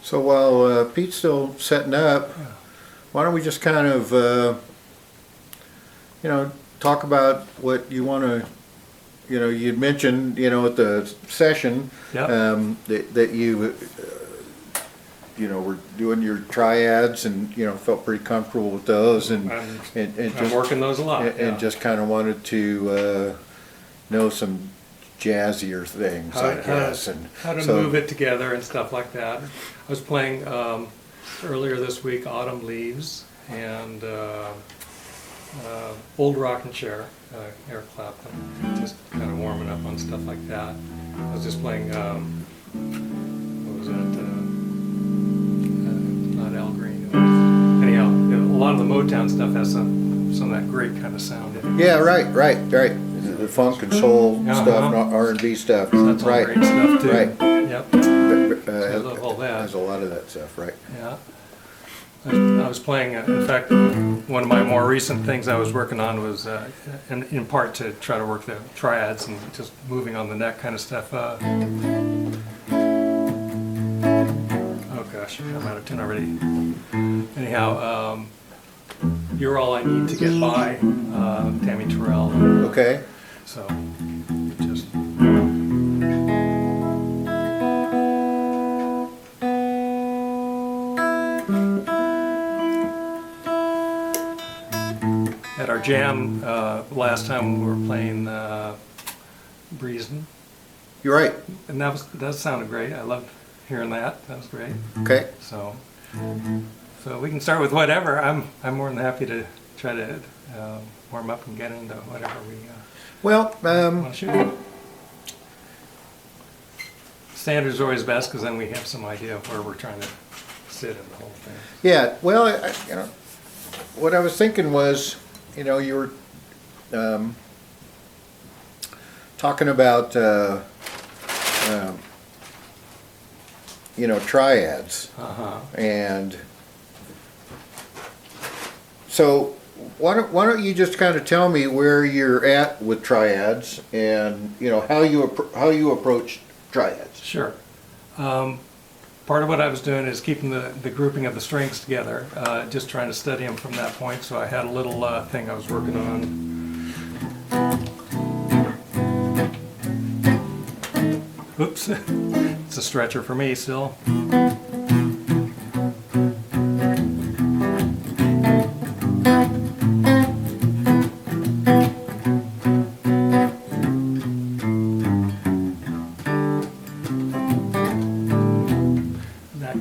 So while Pete's still setting up, why don't we just kind of, talk about what you want to, you'd mentioned, at the session, Yep. that you, were doing your triads and, felt pretty comfortable with those and I'm just working those a lot. and just kind of wanted to know some jazzier things, I guess. And how to so, move it together and stuff like that. I was playing earlier this week Autumn Leaves and Old Rockin' Chair, Eric Clapton, just kind of warming up on stuff like that. I was just playing, what was that, not Al Green. Anyhow, a lot of the Motown stuff has some of that great kind of sound in it. yeah, right. The funk and soul stuff, and R&B stuff. That's all right. great stuff too. Right. Yep. I love all There's that. a lot of that stuff, right? Yeah. I was playing, in fact, one of my more recent things I was working on was in part to try to work the triads and just moving on the neck kind of stuff. Oh gosh, I'm out of tune already. Anyhow, You're All I Need to Get By, Tammy Terrell. Okay. So, just. At our jam last time we were playing Breezin', You're right. and that sounded great. I loved hearing that. That was great. Okay. So we can start with whatever. I'm more than happy to try to warm up and get into whatever we Well, want to shoot. Standard's always best because then we have some idea of where we're trying to sit in the whole thing. yeah. Well, what I was thinking was, you were talking about, triads, and so why don't you just kind of tell me where you're at with triads and how you approach triads. Sure. Part of what I was doing is keeping the grouping of the strings together, just trying to study them from that point. So I had a little thing I was working on. Oops, it's a stretcher for me still.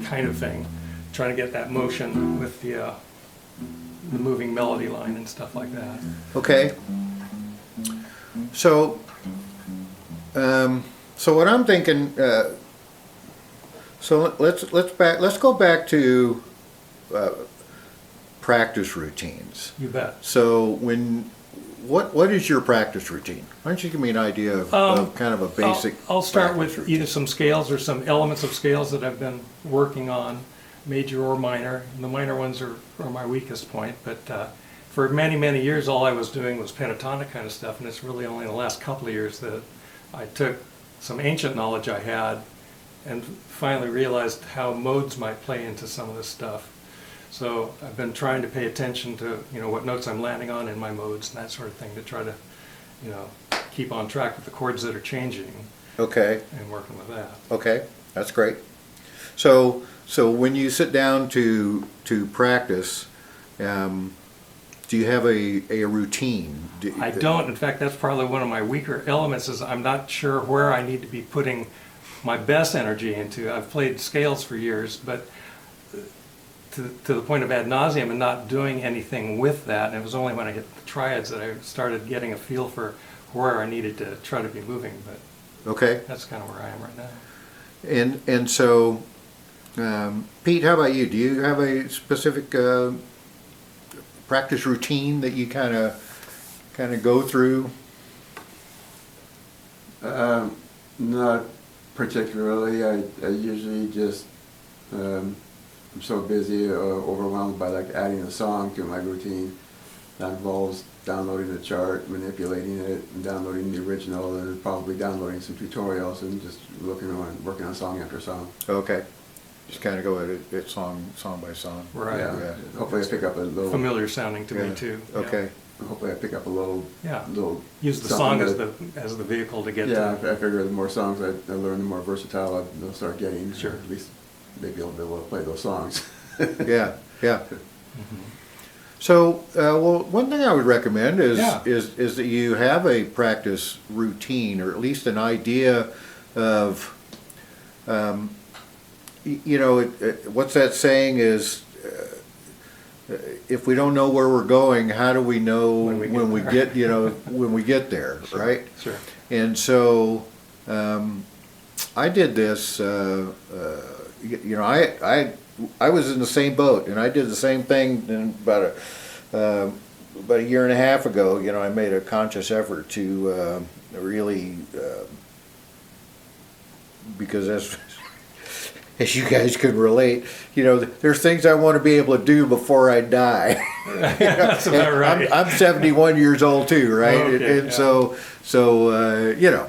Kind of thing, trying to get that motion with the moving melody line and stuff like that. Okay. So, so what I'm thinking. So let's go back to practice routines. You bet. So what is your practice routine? Why don't you give me an idea of kind of a basic. I'll start practice with routine. either some scales or some elements of scales that I've been working on, major or minor. And the minor ones are my weakest point, but for many years all I was doing was pentatonic kind of stuff, and it's really only in the last couple of years that I took some ancient knowledge I had and finally realized how modes might play into some of this stuff. So I've been trying to pay attention to what notes I'm landing on in my modes and that sort of thing to try to keep on track with the chords that are changing. Okay. And working with that. Okay, that's great. So when you sit down to practice, do you have a routine? I don't. In fact, that's probably one of my weaker elements is I'm not sure where I need to be putting my best energy into. I've played scales for years, but to the point of ad nauseum and not doing anything with that. And it was only when I hit the triads that I started getting a feel for where I needed to try to be moving. But okay. that's kind of where I am right now. And so, Pete, how about you? Do you have a specific practice routine that you kind of go through? Not particularly. I usually just I'm so busy or overwhelmed by like adding a song to my routine. That involves downloading the chart, manipulating it, and downloading the original, and probably downloading some tutorials and just working on song after song. Okay. just kind of go at it song by song. Right. Yeah. Hopefully I pick up a little. Familiar sounding to me Yeah. too. Yeah. Okay. Hopefully I pick up a little. Yeah. Little. Use the something song that- as the vehicle to get Yeah, to. I figure the more songs I learn, the more versatile they'll start getting. Sure. At least maybe I'll be able to play those songs. Yeah, yeah. So, well, one thing I would recommend is, Yeah. is that you have a practice routine, or at least an idea of, you know, what's that saying is, if we don't know where we're going, how do we know When we get there. you know, when we get there, right? Sure. And so, I did this, you know, I was in the same boat, and I did the same thing in about a year and a half ago. You know, I made a conscious effort to really, because as you guys could relate, you know, there's things I want to be able to do before I die. That's about right. I'm 71 years old too, right? Okay, And yeah. so you know,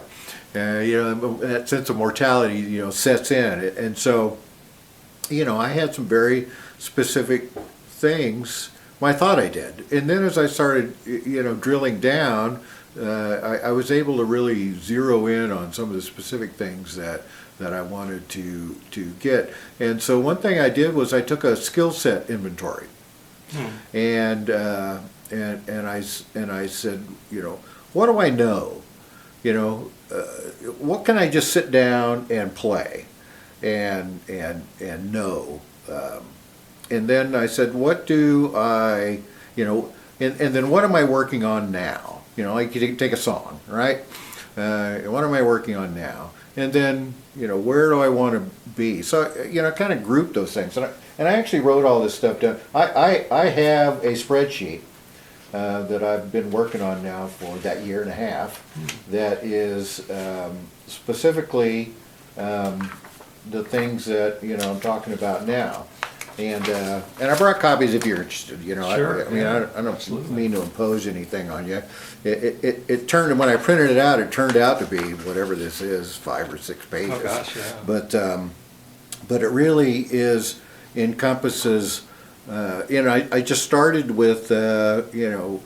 that sense of mortality, you know, sets in, and so, you know, I had some very specific things. Well, I thought I did, and then as I started, you know, drilling down, I was able to really zero in on some of the specific things that I wanted to get. And so one thing I did was I took a skill set inventory, and I said, you know, what do I know? You know, what can I just sit down and play, and know? And then I said, what do I, you know, and then what am I working on now? You know, like you take a song, right? What am I working on now? And then, you know, where do I want to be? So, you know, I kind of grouped those things. And I actually wrote all this stuff down. I have a spreadsheet that I've been working on now for that year and a half that is specifically the things that, you know, I'm talking about now. And I brought copies if you're interested, you know. Sure, I mean, yeah, I don't absolutely. mean to impose anything on you. It turned, when I printed it out, it turned out to be whatever this is, 5 or 6 pages. Oh, gosh, yeah. But it really encompasses, you know, I just started with, you know,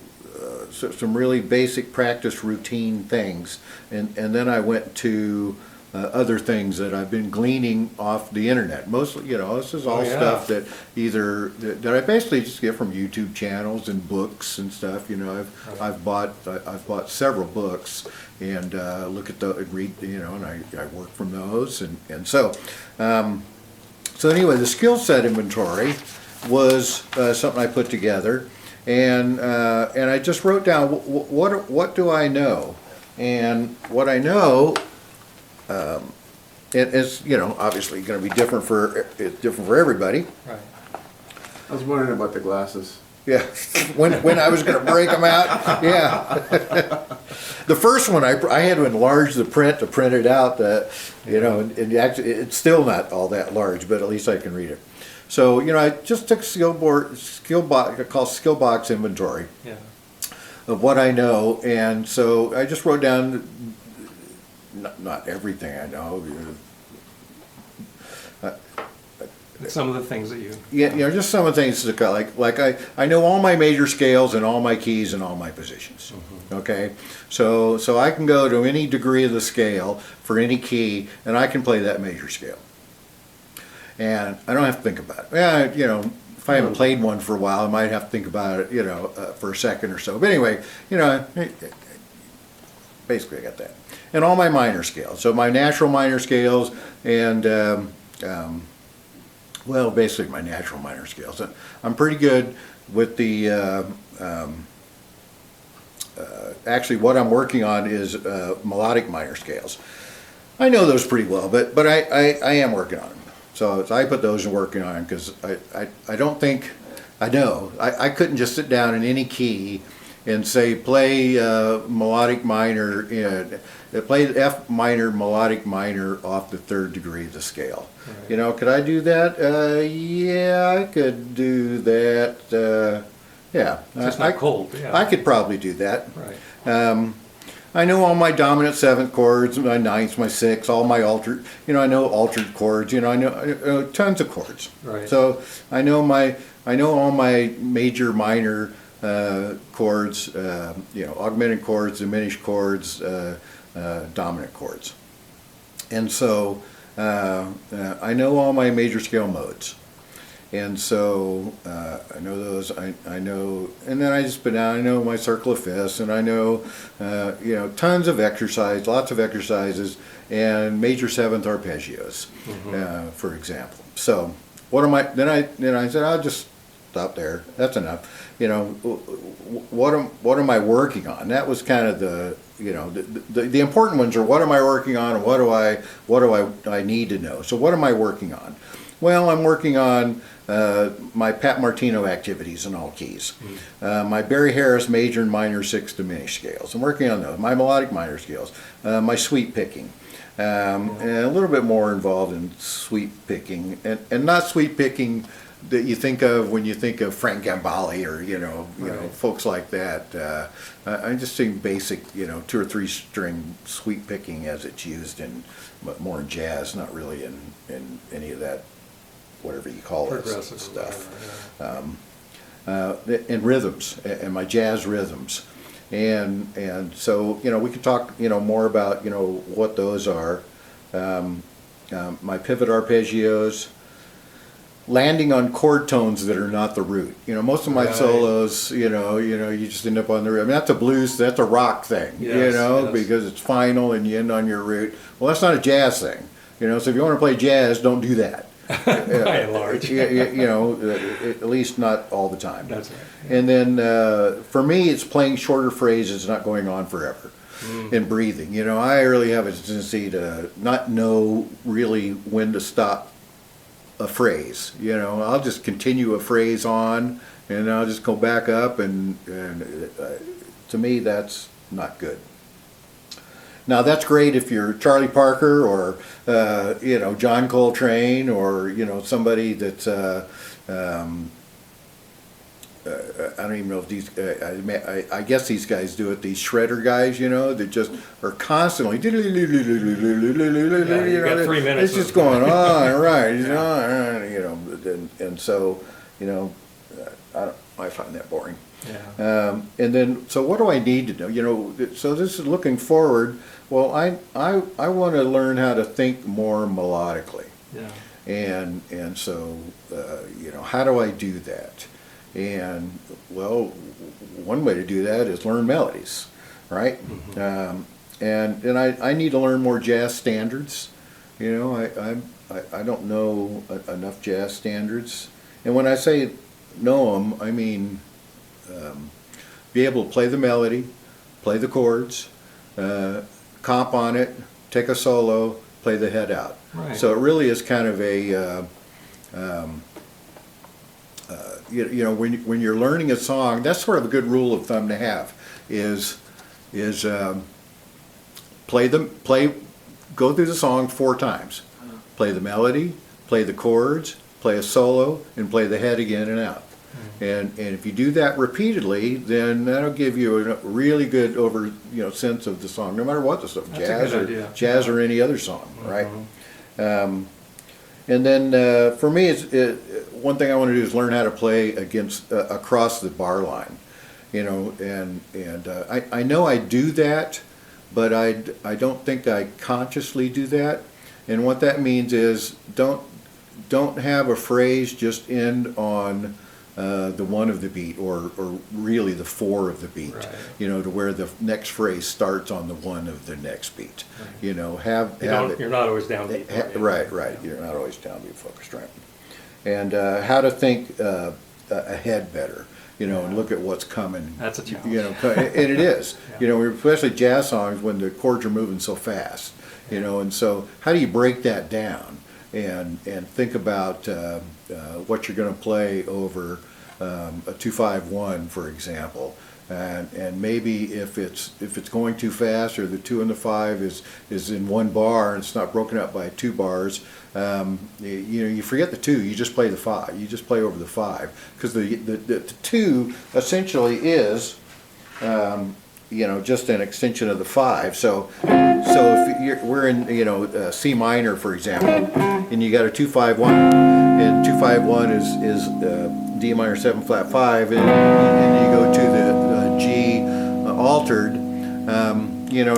some really basic practice routine things. And then I went to other things that I've been gleaning off the internet. Mostly, you know, this is all Oh, yeah. stuff that that I basically just get from YouTube channels and books and stuff. You know, I've bought several books and look at and read, you know, and I work from those, and so anyway, the skill set inventory was something I put together, and I just wrote down what do I know, and what I know. It's, you know, obviously going to be different for everybody. Right. I was wondering about the glasses. Yeah, when I was going to break them out. Yeah, the first one I had to enlarge the print to print it out. You know, and actually it's still not all that large, but at least I can read it. So, you know, I just took I call skill box inventory Yeah. of what I know, and so I just wrote down. Not everything I know. Some of the things that you. Yeah, you know, just some of the things that like I know all my major scales and all my keys and all my positions. Okay, so I can go to any degree of the scale for any key, and I can play that major scale, and I don't have to think about it. Yeah, you know, if I haven't played one for a while, I might have to think about it, you know, for a second or so. But anyway, you know, basically I got that. And all my minor scales. So my natural minor scales and, well, basically my natural minor scales. I'm pretty good with the, actually what I'm working on is melodic minor scales. I know those pretty well, but I am working on them. So I put those in working on them because I don't think, I know, I couldn't just sit down in any key and say play melodic minor, play F minor melodic minor off the 3rd degree of the scale. Right. You know, could I do that? Yeah, I could do that. Yeah, It's just not cold. Yeah. I could probably do that. Right. I know all my dominant seventh chords, my ninths, my sixths, all my altered, I know altered chords, I know tons of chords. Right. So I know all my major, minor chords, augmented chords, diminished chords, dominant chords. And so I know all my major scale modes. And so I know those. I know, and then I know my circle of fifths, and I know, tons of exercise, lots of exercises, and major seventh arpeggios, for example. So what am I? Then I said I'll just stop there. That's enough. What am I working on? That was kind of the important ones are what am I working on, and what do I need to know. So what am I working on? Well, I'm working on my Pat Martino activities in all keys, my Barry Harris major and minor sixth diminished scales. I'm working on those. My melodic minor scales, my sweep picking, and a little bit more involved in sweep picking, and not sweep picking that you think of when you think of Frank Gambale or folks like that. I'm just saying basic 2 or 3 string sweep picking as it's used in more in jazz, not really in any of that, whatever you call it, Progressive stuff. or whatever, And rhythms, and my jazz rhythms. And so, we can talk, more about, what those are. My pivot arpeggios, landing on chord tones that are not the root. Most of my Right. solos, you just end up on the root. I mean, that's a blues, that's a rock thing, Yes, yes. because it's final and you end on your root. Well, that's not a jazz thing, so if you want to play jazz, don't do that. By and large. At least not all the time. That's right. And then for me, it's playing shorter phrases, not going on forever, and breathing. I really have a tendency to not know really when to stop a phrase. I'll just continue a phrase on, and I'll just go back up, and to me, that's not good. Now that's great if you're Charlie Parker or John Coltrane or somebody that's I don't even know if these I guess these guys do it. These shredder guys, that just are constantly you've got 3 minutes It's just of- going on, right? And so I find that boring. Yeah. And then, so what do I need to know? So this is looking forward. Well, I want to learn how to think more melodically, Yeah. and so how do I do that? And well, one way to do that is learn melodies, right? And I need to learn more jazz standards. I don't know enough jazz standards, and when I say know them, I mean be able to play the melody, play the chords, comp on it, take a solo, play the head out. Right. So it really is kind of a when you're learning a song, that's sort of a good rule of thumb to have is go through the song 4 times, play the melody, play the chords, play a solo, and play the head again and out. And if you do that repeatedly, then that'll give you a really good sense of the song, no matter what the song, jazz or any other song, right? And then for me, one thing I want to do is learn how to play against across the bar line, and I know I do that, but I don't think I consciously do that. And what that means is don't have a phrase just end on the 1 of the beat or really the 4 of the beat, Right. to where the next phrase starts on the 1 of the next beat. Right. Have it. You're not always downbeat. are you? Right. You're not always downbeat focused, right? And how to think ahead better, and look at what's coming. That's a challenge. And it is. Yeah. Especially jazz songs when the chords are moving so fast, and so how do you break that down and think about what you're going to play over a 2-5-1, for example, and maybe if it's going too fast, or the 2 and the 5 is in 1 bar and it's not broken up by 2 bars, you forget the 2, you just play the 5, you just play over the 5, because the 2 essentially is you know, just an extension of the 5. So if we're in, you know, C minor, for example, and you got a 2-5-1, and 2-5-1 is D minor 7 flat 5, and you go to the G altered, you know,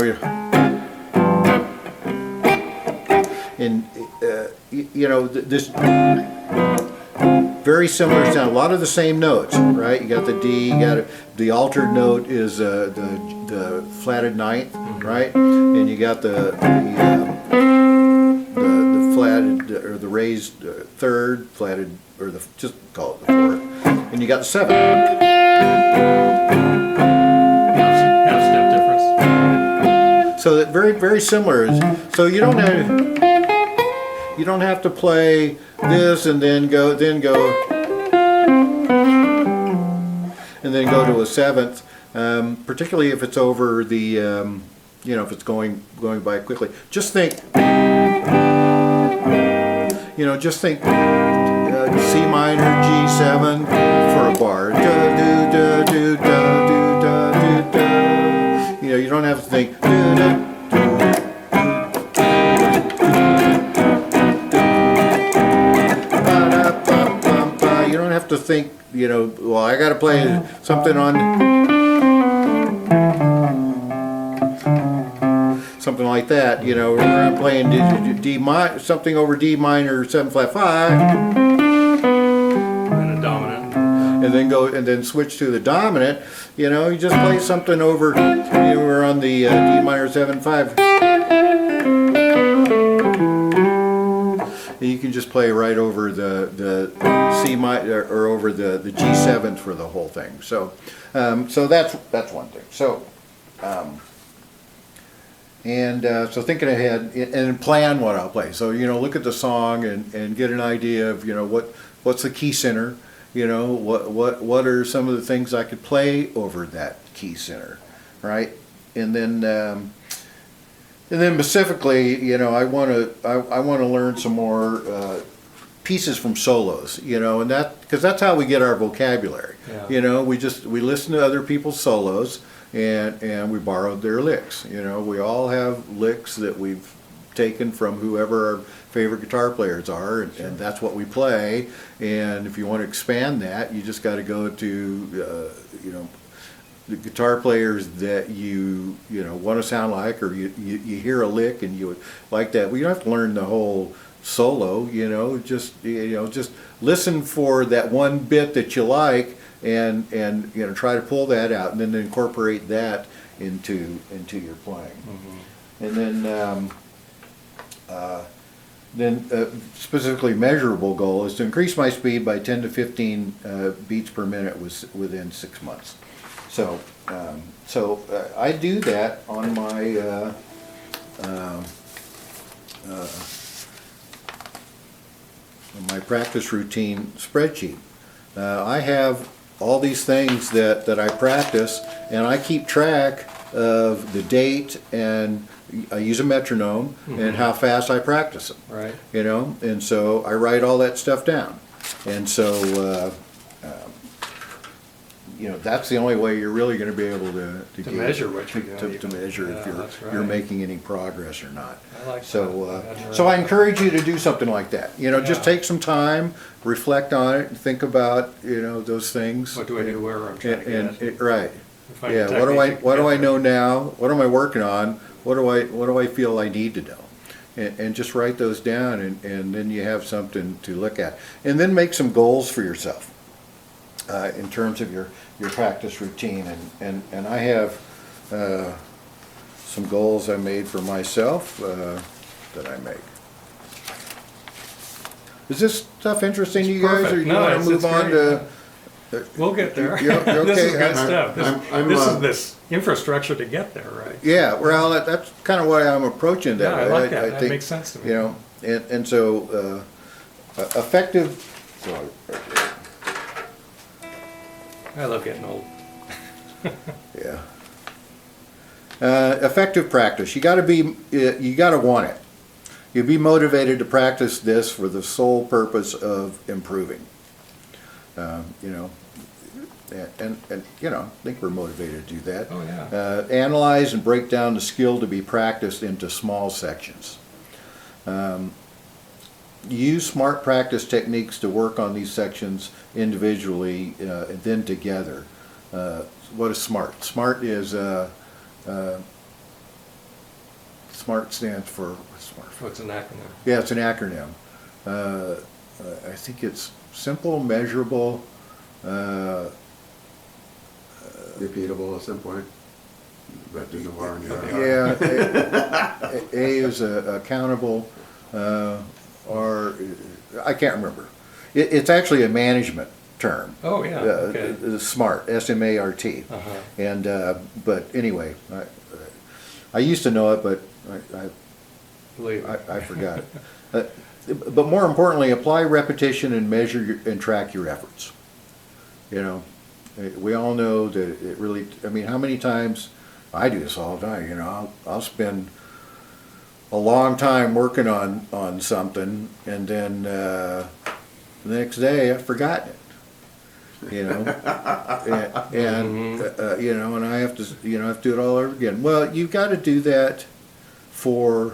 and you know, this very similar sound, a lot of the same notes, right? You got the D, you got the altered note is the flatted ninth, right? And you got the flatted or the raised third, flatted, or the, just call it the fourth, and you got the 7. Half step difference. So that very similar. So you don't have to play this and then go to a 7th, particularly if it's over the you know, if it's going by quickly. Just think, you know, just think C minor G7 for a bar. You know, you don't have to think. You don't have to think, you know, well, I got to play something on something like that, you know, I'm playing D minor, something over D minor 7 flat 5, And a dominant. and then switch to the dominant. You know, you just play something over, you know, we're on the D minor 7 5. You can just play right over the C minor, or over the G7th for the whole thing. So so that's one thing. So so thinking ahead and plan what I'll play. So, you know, look at the song and get an idea of, you know, what's the key center, you know, what are some of the things I could play over that key center, right? And then specifically, you know, I want to learn some more pieces from solos, you know, and because that's how we get our vocabulary. Yeah. You know, we listen to other people's solos and we borrowed their licks. You know, we all have licks that we've taken from whoever our favorite guitar players are, and that's what we play. And if you want to expand that, you just got to go to you know, the guitar players that you know want to sound like, or you hear a lick and you would like that. Well, you don't have to learn the whole solo, you know, just listen for that one bit that you like, and you know, try to pull that out and then incorporate that into your playing. And then specifically measurable goal is to increase my speed by 10 to 15 beats per minute within 6 months. So I do that on my practice routine spreadsheet. I have all these things that I practice, and I keep track of the date, and I use a metronome and how fast I practice them. Right. You know, and so I write all that stuff down, and so you know, that's the only way you're really going to be able to To measure what you're doing. to measure Yeah, if that's right. you're making any progress or not. I like So, that. so I encourage you to do something like that. You know, just Yeah. take some time, reflect on it, and think about, you know, those things. What do I do, where I'm trying to get? Right. Find Yeah. a What do I technique What do I to know now? What am I working on? What do I feel I need to know? And just write those down, and then you have something to look at. And then make some goals for yourself in terms of your practice routine. And I have some goals I made for myself that I make. Is this stuff interesting to you guys, or perfect. you No, want to it's move on great. to? We'll get there. You're This is okay? good stuff. This I'm, this is this infrastructure to get there, right? Yeah, well, that's kind of why I'm approaching Yeah, that I way. like that. That think, makes sense to me. You know, and so effective. So, I love getting old. yeah. Effective practice. You got to want it. You'll be motivated to practice this for the sole purpose of improving. You know, and you know, I think we're motivated to do that. Oh, yeah. Analyze and break down the skill to be practiced into small sections. Use smart practice techniques to work on these sections individually and then together. What is SMART? SMART stands for, what's SMART? Oh, it's an acronym. Yeah, it's an acronym. I think it's simple, measurable, Repeatable at some point, but there's no warranty. yeah, A is accountable, or I can't remember. It's actually a management term. Oh, yeah, okay. SMART, S-M-A-R-T. Uh-huh. And but anyway, I used to know it, but Believe it. I forgot. But more importantly, apply repetition and measure and track your efforts. You know, we all know that it really, I mean, how many times, I do this all the time, you know, I'll spend a long time working on something, and then the next day I've forgotten it. You know, and you know, and I have to, you know, I have to do it all over again. Well, you've got to do that you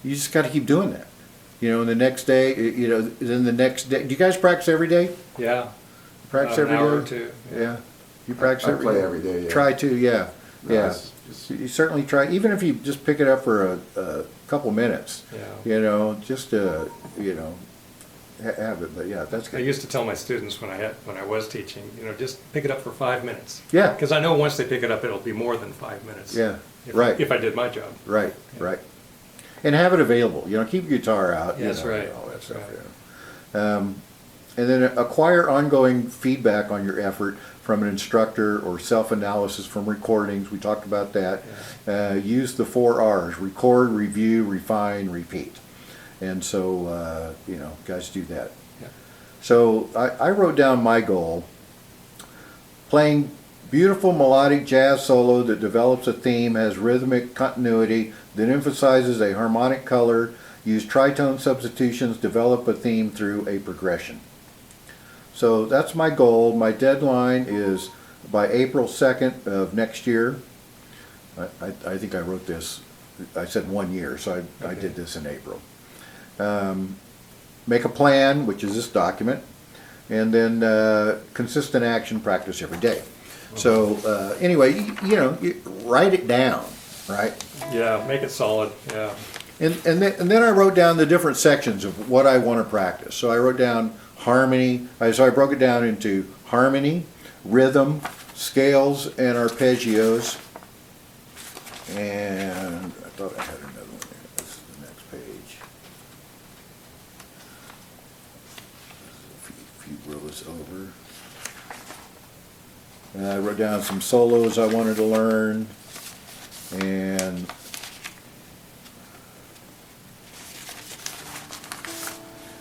just got to keep doing that. You know, and the next day, you know, then the next day. Do you guys practice every day? Yeah. Practice About every an hour day? or two. Yeah. You practice I every play day? every day, yeah. Try to, yeah. No, Yeah. it's You certainly try, even if you just pick it up for a couple minutes. Yeah. You know, just to, you know, have it. But yeah, that's I good. used to tell my students when I was teaching, you know, just pick it up for 5 minutes. Yeah. Because I know once they pick it up, it'll be more than 5 minutes. Yeah, If, right. If I did my job. Right, right. And have it available. You know, keep your guitar out. Yeah, you that's know, right. All that That's stuff. right. Yeah. And then acquire ongoing feedback on your effort from an instructor or self-analysis from recordings. We talked about that. Use the 4 R's: record, review, refine, repeat. And so, you know, guys do that. Yeah. So I wrote down my goal: playing beautiful melodic jazz solo that develops a theme, has rhythmic continuity, that emphasizes a harmonic color, use tritone substitutions, develop a theme through a progression. So that's my goal. My deadline is by April 2nd of next year. I think I wrote this, I said 1 year, so I Okay. did this in April. Make a plan, which is this document, and then consistent action, practice every day. So anyway, you know, you write it down, right? Yeah, make it solid, yeah. And then I wrote down the different sections of what I want to practice. So I wrote down harmony. So I broke it down into harmony, rhythm, scales, and arpeggios. And I thought I had another one there. This is the next page. This is a few rows over. And I wrote down some solos I wanted to learn.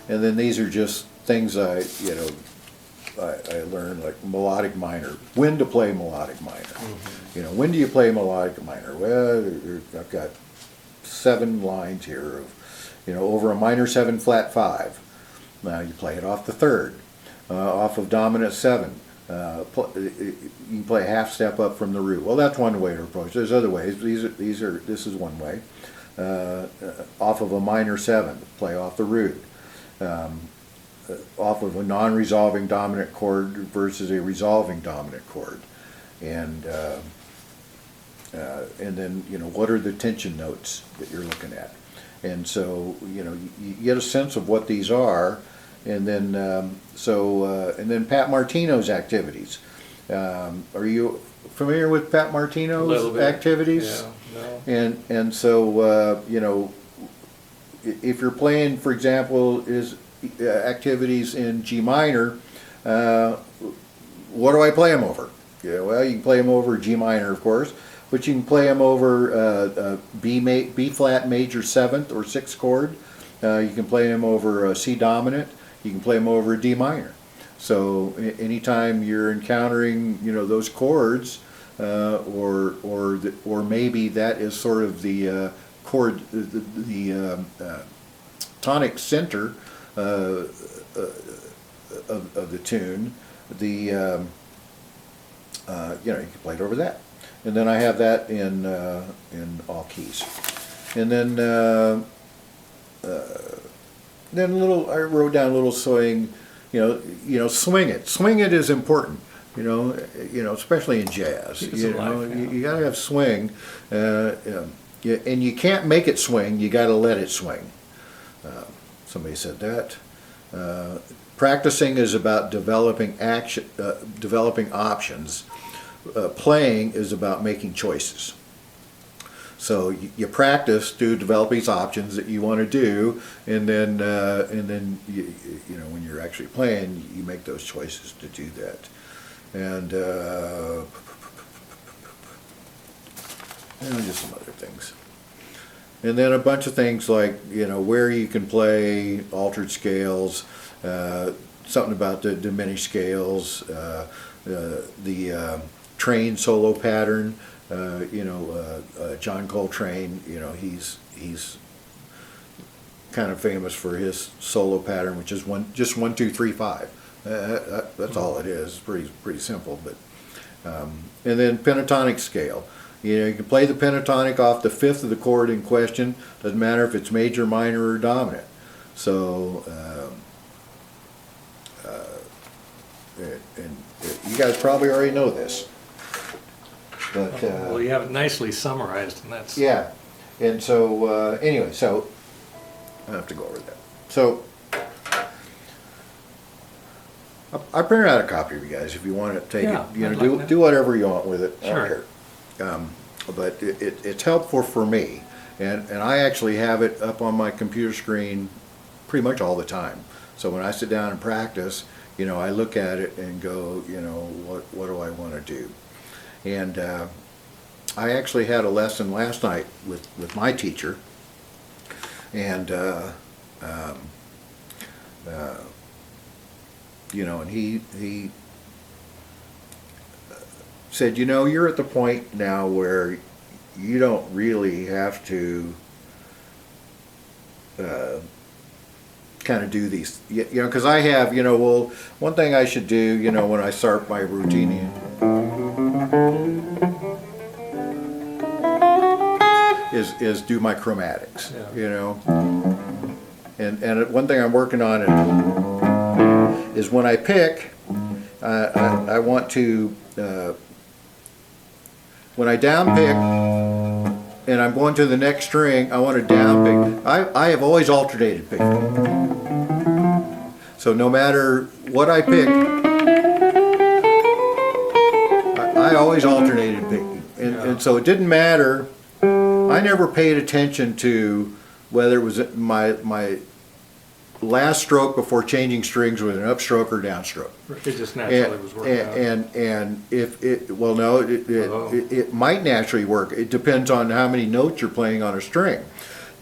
And then these are just things I learned, like melodic minor, when to play melodic minor. Mm-hmm. You know, when do you play melodic minor? Well, I've got 7 lines here of, you know, over a minor 7 flat 5. Now you play it off the 3rd, off of dominant 7. You can play a half step up from the root. Well, that's one way to approach it. There's other ways. This is one way. Off of a minor 7, play off the root. Off of a non-resolving dominant chord versus a resolving dominant chord, and then, you know, what are the tension notes that you're looking at, and so, you know, you get a sense of what these are, and then and then Pat Martino's activities. Are you familiar with Pat A Martino's little bit. activities? Yeah, no. And so, you know, if you're playing, for example, is activities in G minor, what do I play them over? Yeah, well, you can play them over G minor, of course, but you can play them over B flat major 7th or 6th chord. You can play them over C dominant. You can play them over D minor. So anytime you're encountering, you know, those chords, or maybe that is sort of the chord, the tonic center of the tune. you know, you can play it over that. And then I have that in all keys. And then a little, I wrote down a little swing, swing it. Swing it is important, especially in jazz. Keep us alive, yeah. You gotta have swing, and you can't make it swing, you gotta let it swing. Somebody said that. Practicing is about developing options. Playing is about making choices. So you practice to develop these options that you want to do, and then when you're actually playing, you make those choices to do that. And just some other things. And then a bunch of things like where you can play altered scales, something about the diminished scales, the train solo pattern. John Coltrane, he's kind of famous for his solo pattern, which is just 1, 2, 3, 5. That's all it is. It's pretty simple. But and then pentatonic scale. You can play the pentatonic off the 5th of the chord in question. Doesn't matter if it's major, minor, or dominant. So and you guys probably already know this. But, Well, you have it nicely summarized, and that's... yeah, and so anyway, so I have to go over that. So I printed out a copy of you guys if you want to take Yeah, it. I'd like that. Do whatever you want with it. I don't Sure. care. But it's helpful for me, and I actually have it up on my computer screen pretty much all the time. So when I sit down and practice, I look at it and go, what do I want to do? And I actually had a lesson last night with my teacher, and and he said, you're at the point now where you don't really have to kind of do these, because I have, one thing I should do, when I start my routine is do my chromatics, Yeah. And one thing I'm working on is when I pick, I want to, when I down pick and I'm going to the next string, I want to down pick. I have always alternated picking. So no matter what I pick, I always alternated picking. And so it didn't matter. I never paid attention to whether it was my last stroke before changing strings was an upstroke or downstroke. It just naturally was working out. And if it, well, no, it might naturally work. It depends on how many notes you're playing on a string.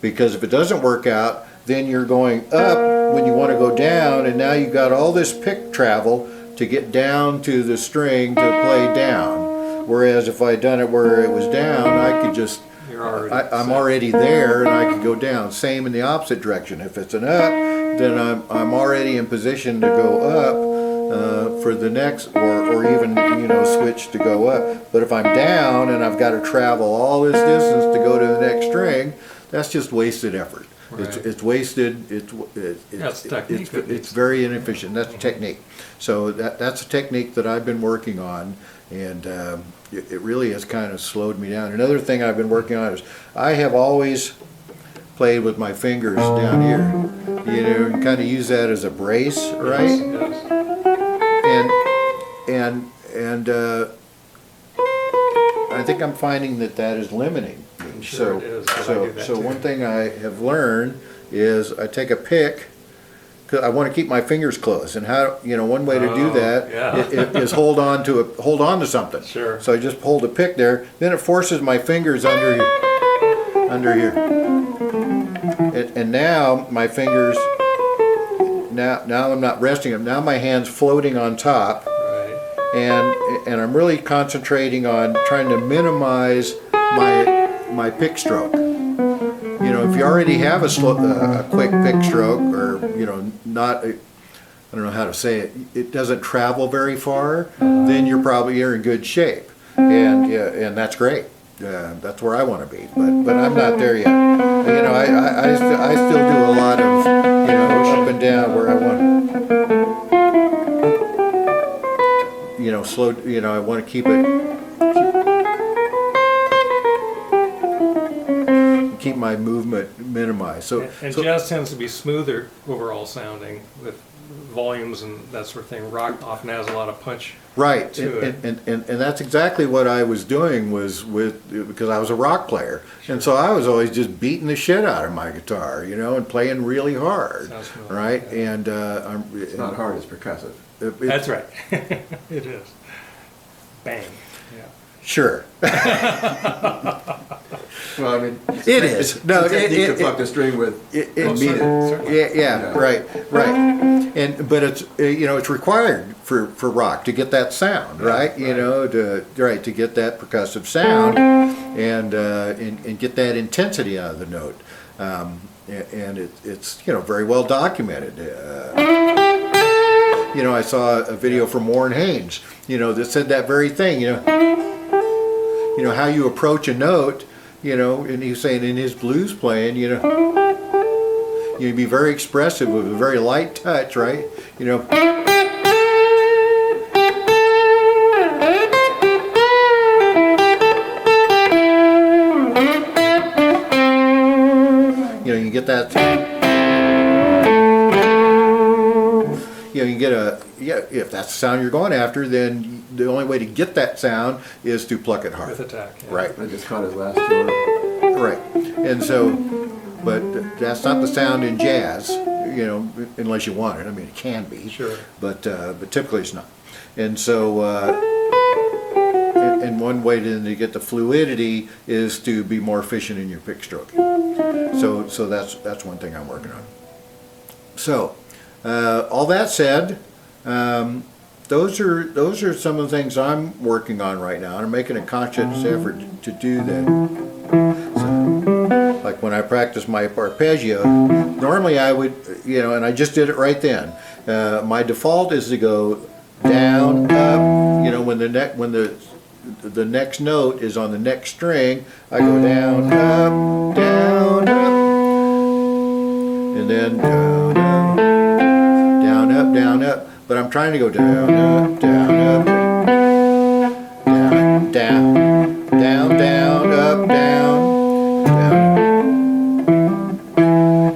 Because if it doesn't work out, then you're going up when you want to go down, and now you've got all this pick travel to get down to the string to play down. Whereas if I'd done it where it was down, I could just, I'm already there and I could go down. Same in the opposite direction. If it's an up, then I'm already in position to go up for the next, or even switch to go up. But if I'm down and I've got to travel all this distance to go to the next string, that's just wasted effort. Right. It's wasted. That's technique. It's very inefficient. That's a technique. So that's a technique that I've been working on, and it really has kind of slowed me down. Another thing I've been working on is I have always played with my fingers down here, and kind of use that as a brace, right? Yes. And I think I'm finding that is limiting me. Sure it is, 'cause I do that So too. one thing I have learned is I take a pick, because I want to keep my fingers closed, and one way to do Oh, that yeah. is hold on to something. Sure. So I just hold a pick there, then it forces my fingers under here. And now my fingers, now I'm not resting them. Now my hand's floating on top, Right. and I'm really concentrating on trying to minimize my pick stroke. If you already have a quick pick stroke, or not I don't know how to say it, it doesn't travel very far, then you're in good shape. And yeah, and that's great. That's where I want to be, but I'm not there yet. You know, I still do a lot of, you know, up and down where I want, you know, slow, you know, I want to keep my movement minimized. So, And so jazz tends to be smoother overall sounding with volumes and that sort of thing. Rock often has a lot of punch. right, to it. and that's exactly what I was doing was because I was a rock player, and so I was always just beating the shit out of my guitar, you know, and playing really hard, Sounds familiar, right? yeah. And It's not hard, it's percussive. That's right. It is. Bang. Yeah. Sure. Well, I mean. It is. No, it's a technique to it- pluck the string with. It, and beat it. certainly. Yeah, Yeah. right. But it's you know, it's required for rock to get that sound, right? You right. know, to get that percussive sound and get that intensity out of the note. And it's you know, very well documented. You know, I saw a video from Warren Haynes, you know, that said that very thing. You know how you approach a note. You know, and he was saying in his blues playing, you know, you'd be very expressive with a very light touch, right? You know, you get that. You know, you get if that's the sound you're going after, then the only way to get that sound is to pluck it hard. With attack. Yeah. Right. I just caught his last tour. Right. And so, but that's not the sound in jazz, you know, unless you want it. I mean, it can be. Sure. But typically it's not. And so, and one way to get the fluidity is to be more efficient in your pick stroking. So that's one thing I'm working on. So, all that said, those are some of the things I'm working on right now, and I'm making a conscious effort to do that. So, like when I practice my arpeggio, normally I would, you know, and I just did it right then. My default is to go down, up. You know, when the next note is on the next string, I go down, up, down, up, and then down, up, down, up, down, up. But I'm trying to go down, up, down, up, down, down, down, down, up, down, down.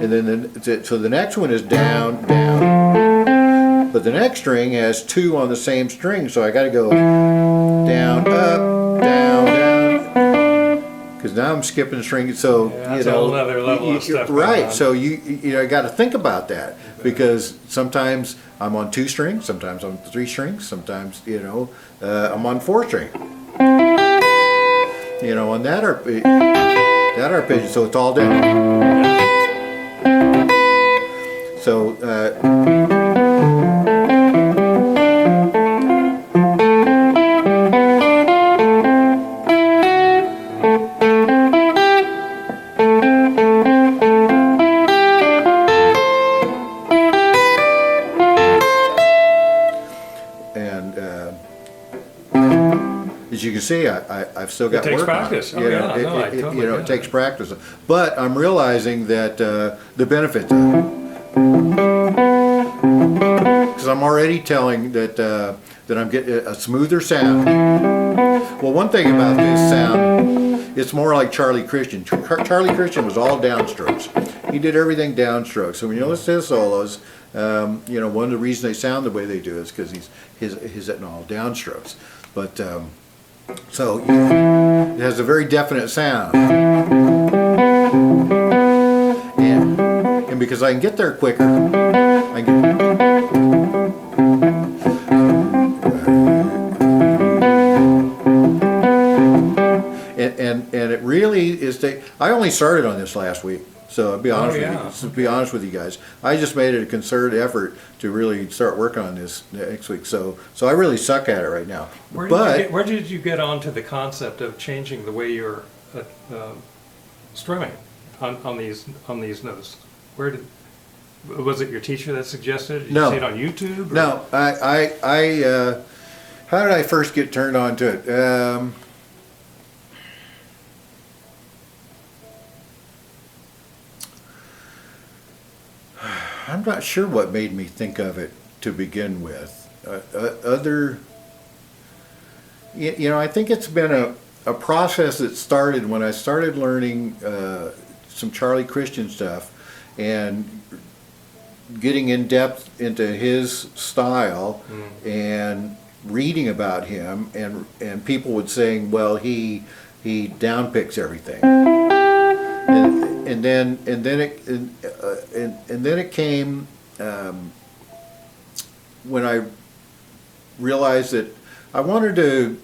And then so the next one is down, down. But the next string has two on the same string, so I got to go down, up, down, down. Because now I'm skipping strings, so Yeah, that's a whole nother level of stuff going right. on. So you know, I got to think about that because sometimes I'm on 2 strings, sometimes I'm 3 strings, sometimes you know I'm on 4 string. You know, on that arpeggio, so it's all down. So. As you can see, I've still got It takes work practice. on Oh, it. You know, yeah, no, I totally you know, get it takes it. practice. But I'm realizing that the benefits of it. Because I'm already telling that I'm getting a smoother sound. Well, one thing about this sound, it's more like Charlie Christian. Charlie Christian was all downstrokes. He did everything downstroke. So when you listen to his solos, you know, one of the reasons they sound the way they do is because he's hitting all downstrokes. But so it has a very definite sound, and because I can get there quicker, I can. And it really is. I only started on this last week, so I'll be honest yeah. with you. To be honest with you guys, I just made it a concerted effort to really start working on this next week. So I really suck at it right now. Where did you get onto the concept of changing the way you're strumming on these notes? Where did Was it your teacher that suggested it? Did No. you see it on YouTube? or- No, how did I first get turned on to it? I'm not sure what made me think of it to begin with. I think it's been a process that started when I started learning some Charlie Christian stuff and getting in depth into his style and reading about him, and people would saying, well, he downpicks everything. And then it came when I realized that I wanted to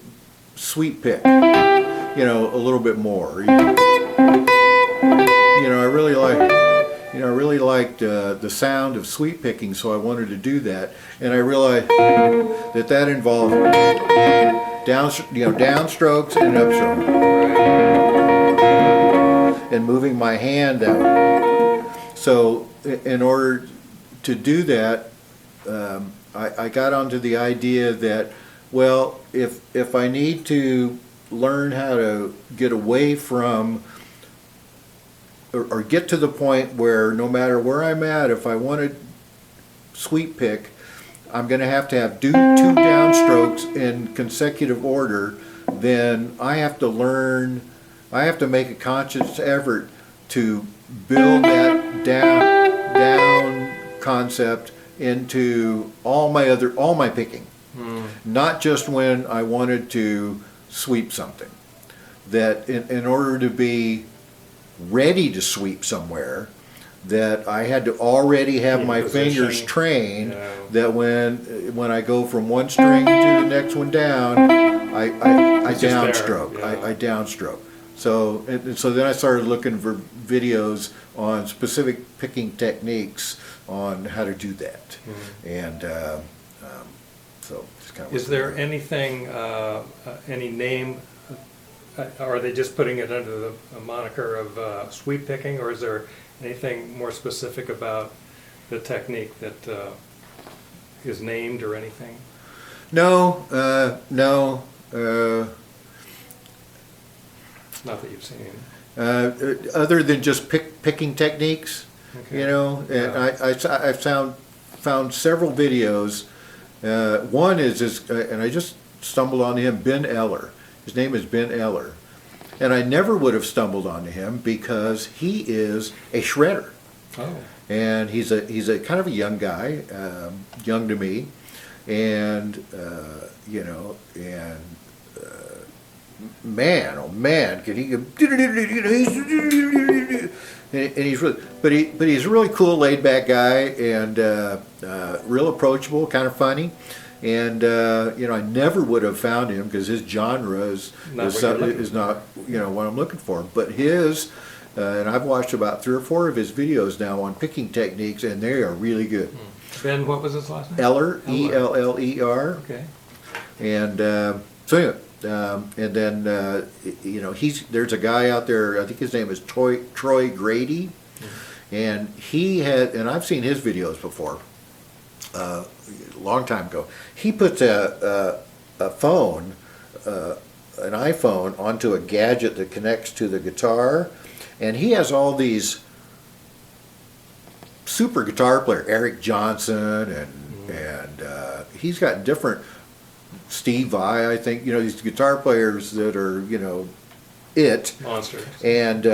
sweep pick, a little bit more. I really liked the sound of sweep picking, so I wanted to do that. And I realized that involved downstrokes and upstrokes, and moving my hand out. So in order to do that, I got onto the idea that, well, if I need to learn how to get away from or get to the point where no matter where I'm at, if I want to sweep pick, I'm going to have two downstrokes in consecutive order, then I have to make a conscious effort to build that down concept into all my picking. Not just when I wanted to sweep something. That in order to be ready to sweep somewhere, that I had to already have In my position. fingers trained, Yeah. that when I go from one string to the next one down, I It's just there, downstroke. yeah. I downstroke. So then I started looking for videos on specific picking techniques on how to do that. And so it's kind of Is there anything, any name, are they just putting it under the moniker of sweep picking, or is there anything more specific about the technique that is named or anything? No. Not that you've seen. Other than just picking techniques, Okay. and Yeah. I've found several videos. One is and I just stumbled on him, Ben Eller. His name is Ben Eller, and I never would have stumbled onto him because he is a shredder, Oh, and he's a kind of a young guy, young to me, and man, oh man, can he go? And he's really, but he's a really cool, laid back guy, and real approachable, kind of funny. And I never would have found him because his genre is Not what you're looking not what I'm looking for. But his, and I've watched about 3 or 4 of his videos now on picking techniques, and they are really good. Ben, what was his last name? Eller, Eller. Eller. Okay. And so anyway, and then there's a guy out there. I think his name is Troy Grady, and and I've seen his videos before, a long time ago. He puts a phone, an iPhone, onto a gadget that connects to the guitar, and he has all these super guitar players, Eric Johnson, and he's got different. Steve Vai, I think, these guitar players that are, Monsters. and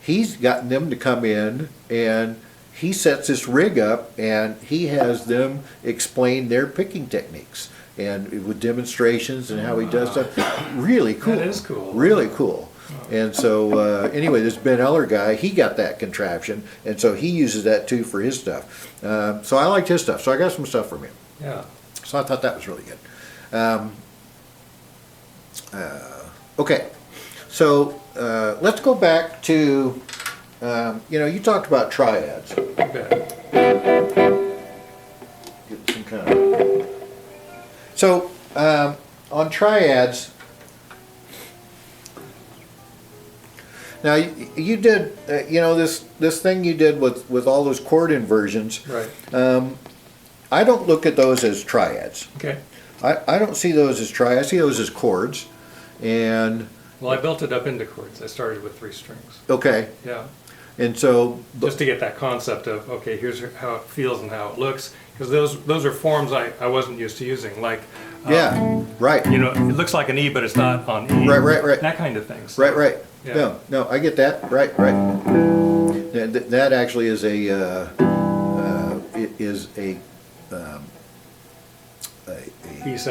he's gotten them to come in, and he sets this rig up, and he has them explain their picking techniques, and with demonstrations and how he does stuff. Really cool. That is cool. Really cool. And so, anyway, this Ben Eller guy, he got that contraption, and so he uses that too for his stuff. So I liked his stuff, so I got some stuff from him. Yeah. So I thought that was really good. Okay, so let's go back to, you talked about triads. Okay. Get some kind of. So on triads, Now, you did, this thing you did with all those chord inversions. Right. I don't look at those as triads. Okay. I don't see those as triads. I see those as chords. And, Well, I built it up into chords. I started with 3 strings. okay, Yeah. and so, Just to get that concept of, okay, here's how it feels and how it looks. Because those are forms I wasn't used to using. Like, yeah, right, you know, it looks like an E, but it's not on E. Right. That kind of thing. So, right. Yeah. No, I get that, right. That actually is E7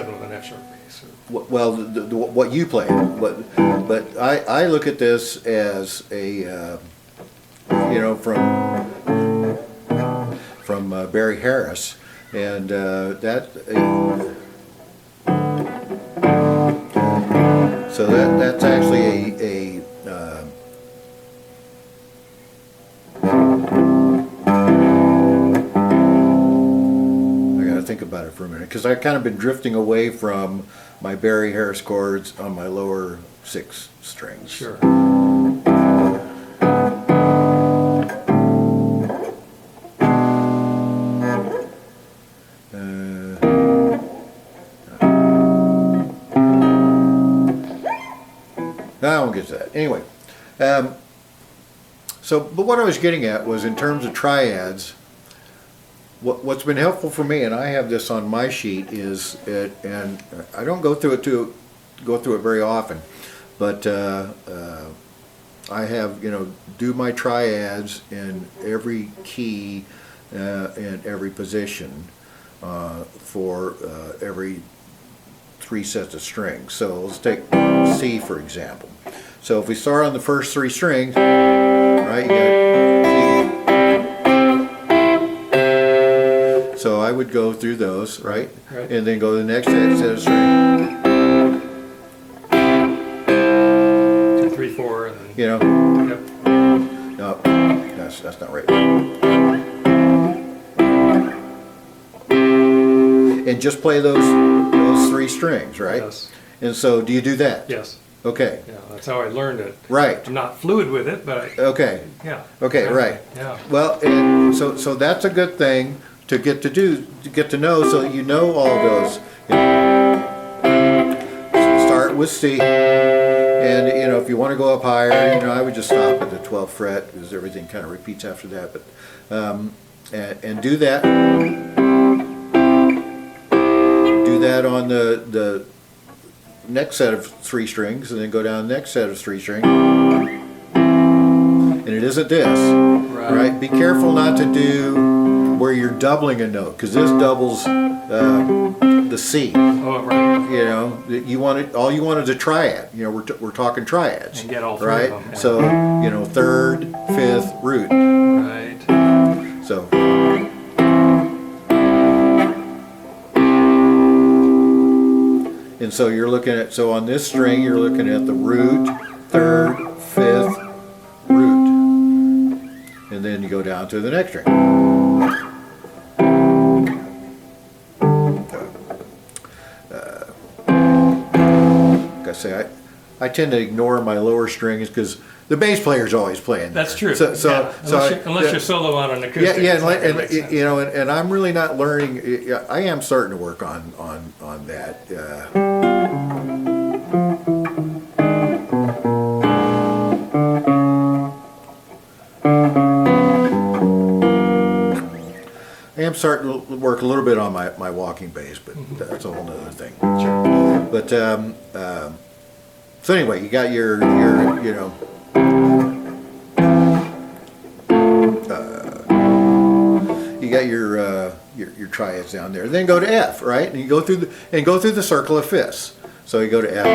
with an F sharp bass. well, what you play, but I look at this as from Barry Harris, and so that's actually I gotta think about it for a minute, because I've kind of been drifting away from my Barry Harris chords on my lower 6 strings. Sure. I won't get to that. Anyway, but what I was getting at was in terms of triads, what's been helpful for me, and I have this on my sheet, and I don't go through it very often, but I have, do my triads in every key and every position for every 3 sets of strings. So let's take C for example. So if we start on the first 3 strings, right, you got, so I would go through those, right? Right. And then go to the next set of strings, 2, 3, 4, and then. Yep. No, that's not right. And just play those 3 strings, right? Yes. And so, do you do that? Yes. Okay. Yeah, that's how I learned it. Right. I'm not fluid with it, but Okay. yeah. Okay. Yeah. Right. Yeah. Well, and so that's a good thing to get to know, so that you know all those. Start with C, and if you want to go up higher, I would just stop at the 12th fret, because everything kind of repeats after that. But and do that. Do that on the next set of 3 strings, and then go down the next set of 3 strings. And it isn't this, right? Be careful not to do where you're doubling a note, because this doubles the C. Oh, right. You want it. All you want is a triad. We're talking triads, And get all 3 right? of them. Yeah. So 3rd, 5th, root. Right. So. And so you're looking at, on this string, you're looking at the root, 3rd, 5th, root. And then you go down to the next string. Like I say, I tend to ignore my lower strings because the bass player's always playing. That's true. So, Yeah. Unless you're solo on an acoustic. and I'm really not learning. I am starting to work on that. I am starting to work a little bit on my walking bass, but that's a whole other thing. Sure. But so anyway, you got your you got your triads down there. Then go to F, right? And you go through the circle of fifths. So you go to F.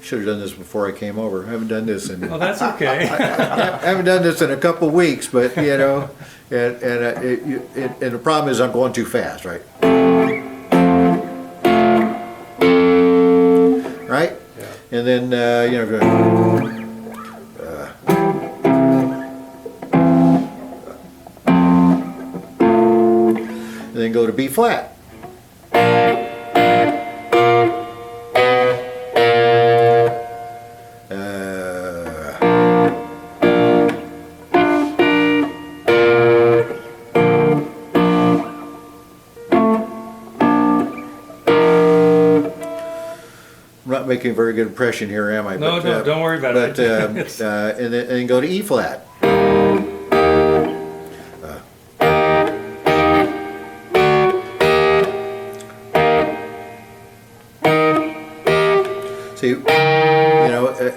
Should have done this before I came over. I haven't done this in. Well, that's okay. I haven't done this in a couple of weeks, but and the problem is I'm going too fast, right? Right? Yeah. And and then you know, and then go to B flat. I'm not making a very good impression here, am I? No, no, don't worry about but, it. and then go to E flat. See, you know,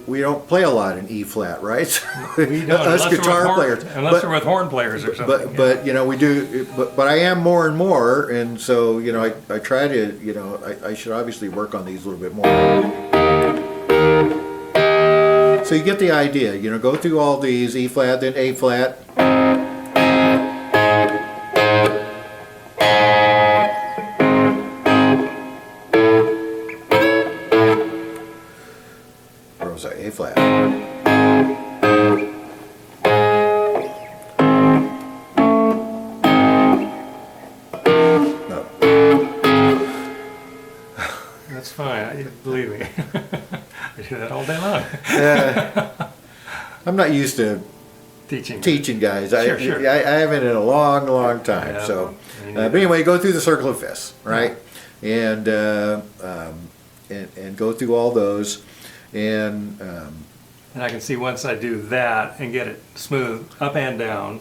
we don't play a lot in E flat, right? We don't, Us unless guitar we're with players. horn, unless we're with horn players or something. But you know, we do. But I am more and more, and so you know, I try to, you know, I should obviously work on these a little bit more. So you get the idea. You know, go through all these: E flat, then A flat. Or was I A flat? No. That's fine, believe me. I do that all day long, I'm not used to teaching. teaching guys. Sure, sure. I haven't in a long, long time. Yeah, So, me but neither. anyway, go through the circle of fifths, right? And go through all those, and And I can see once I do that and get it smooth up and down,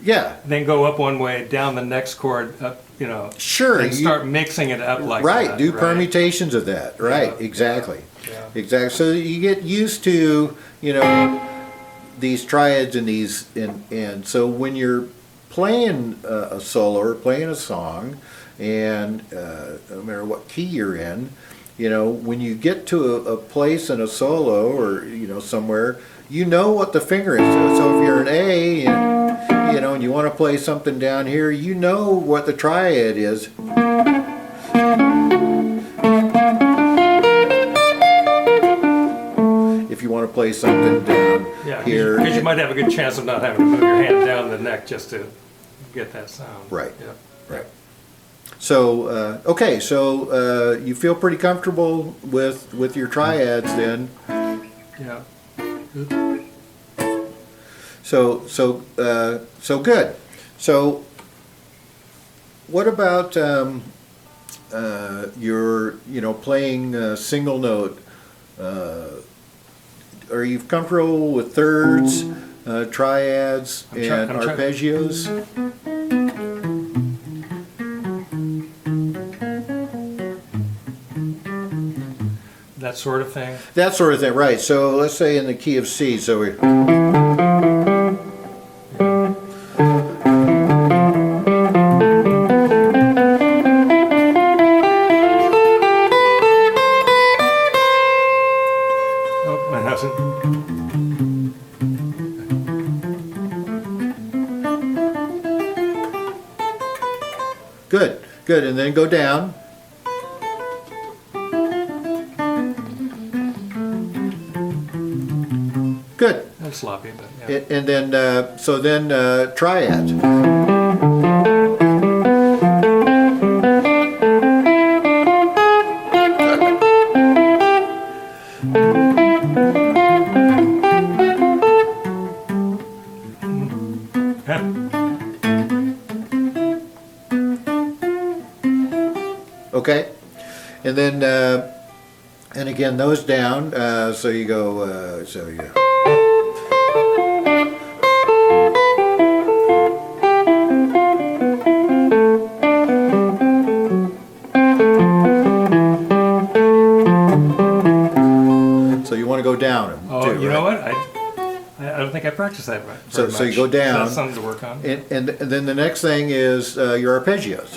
yeah, then go up one way, down the next chord, up, you know, sure. and you- start mixing it up like right. that. Do permutations of that. Right. Yeah, Exactly. yeah. Exactly. So you get used to, you know, these triads and these, and so when you're playing a solo or playing a song, and no matter what key you're in, you know, when you get to a place in a solo or, you know, somewhere, you know what the finger is. So if you're an A, and, you know, and you want to play something down here, you know what the triad is. If you want to play something down Yeah, here. because you might have a good chance of not having to move your hand down the neck just to get that sound. Right. Yeah. Right. So, okay, so you feel pretty comfortable with your triads then. Yeah. So good. So, what about your, you know, playing single note? Are you comfortable with thirds, triads, I'm try- and I'm try- arpeggios? That sort of thing. That sort of thing, right. So let's say in the key of C, so we. Oh, my husband. Good, good, and then go down. Good, A little sloppy, but yeah. and then, so then triad. Okay, and then, and again, those down, so you go, so you go. So you want to go down them Oh, too, you know right? what? I don't think I practiced that right. So- very so you much. go down. That's something to work on. And then the next thing is your arpeggios.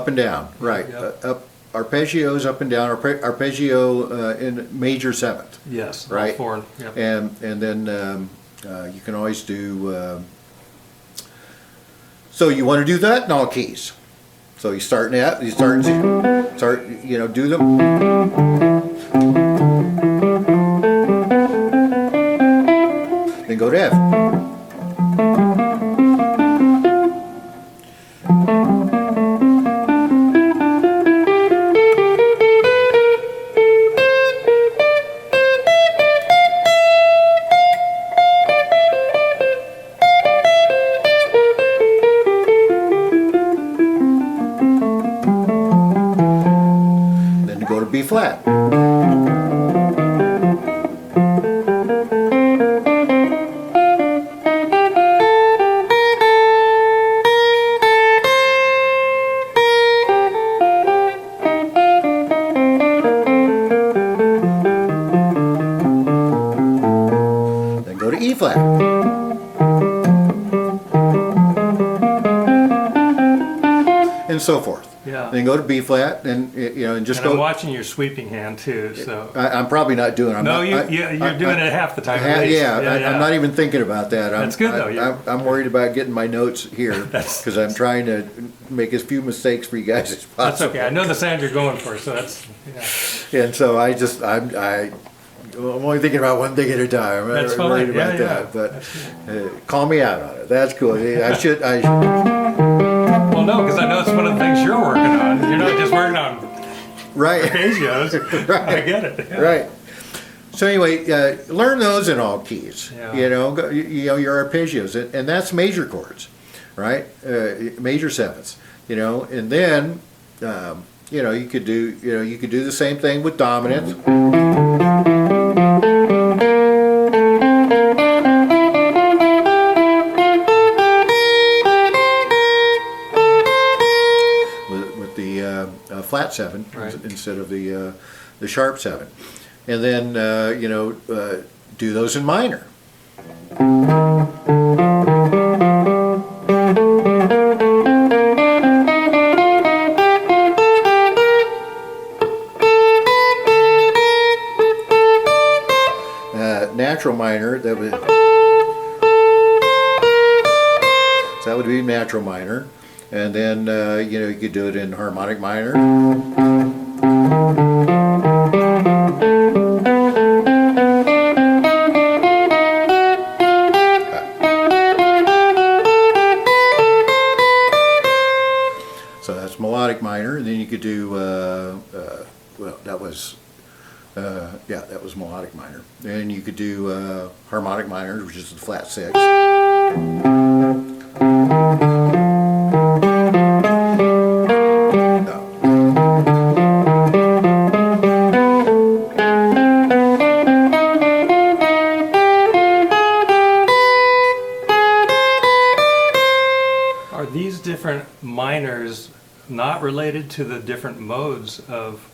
and down, right. Yep. Up, arpeggios up and down, arpeggio in major seventh. Yes, all Right. four, yep. And then you can always do, so you want to do that in all keys. So you start in F, you start, you know, do them. Then go to F. Then go to B flat. Then go to E flat. And so forth. Yeah. Then go to B flat and, you know, and just And I'm go. watching your sweeping hand too, so. I'm probably not doing it. I'm No, not, you're doing it half the time at least. Yeah, I'm not even thinking about that. That's good, though. I'm worried about getting my notes here That's- because I'm trying to make as few mistakes for you guys as That's possible. okay, I know the sound you're going for, so that's, yeah. And so I'm only thinking about one thing at a time. I'm That's not worried fine. Yeah, about yeah. that, but call me out on it. That's cool. I Well, no, because I know it's one of the things you're working on. You're not just working on right. arpeggios. I get it. Yeah. Right. So anyway, learn those in all keys. Yeah. You know, you know your arpeggios, and that's major chords, right? Major sevenths. You know, and then you know you could do the same thing with dominants. With the flat seven Right. instead of the sharp seven, and then you know do those in minor. Natural minor, that would be natural minor, and then you know you could do it in harmonic minor. So that's melodic minor, and then you could do well, that was yeah, that was melodic minor. And you could do harmonic minor, which is the flat six. Are these different minors not related to the different modes of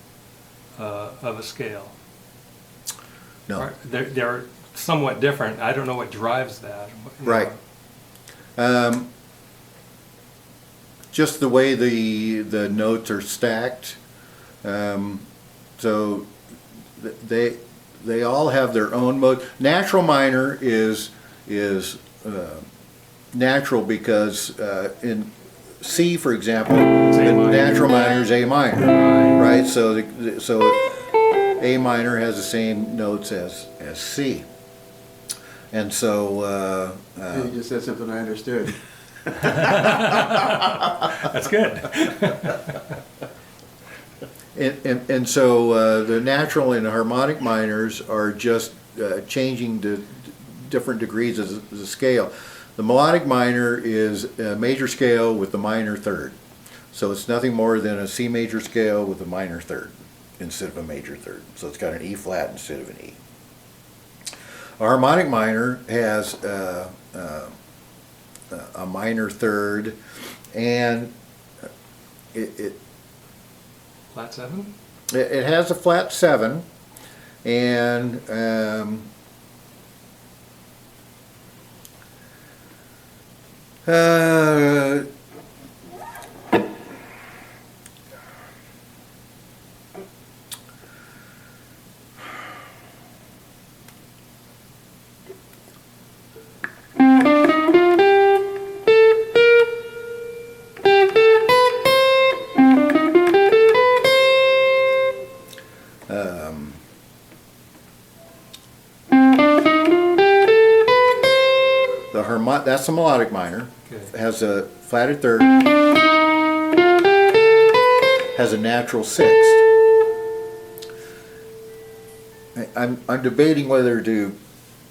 a scale? No. They're somewhat different. I don't know what drives that. you know. Right. Just the way the notes are stacked. So they all have their own mode. Natural minor is natural because in C, for example, It's A the minor. natural minor is A minor, Right. right? So A minor has the same notes as C, and so You just said something I understood. That's good. and so the natural and harmonic minors are just changing the different degrees of the scale. The melodic minor is a major scale with the minor third. So it's nothing more than a C major scale with a minor third instead of a major third. So it's got an E flat instead of an E. A harmonic minor has a minor third, and it Flat seven? it has a flat seven, and that's the melodic minor. Okay. It has a flatted third, has a natural sixth. I'm debating whether to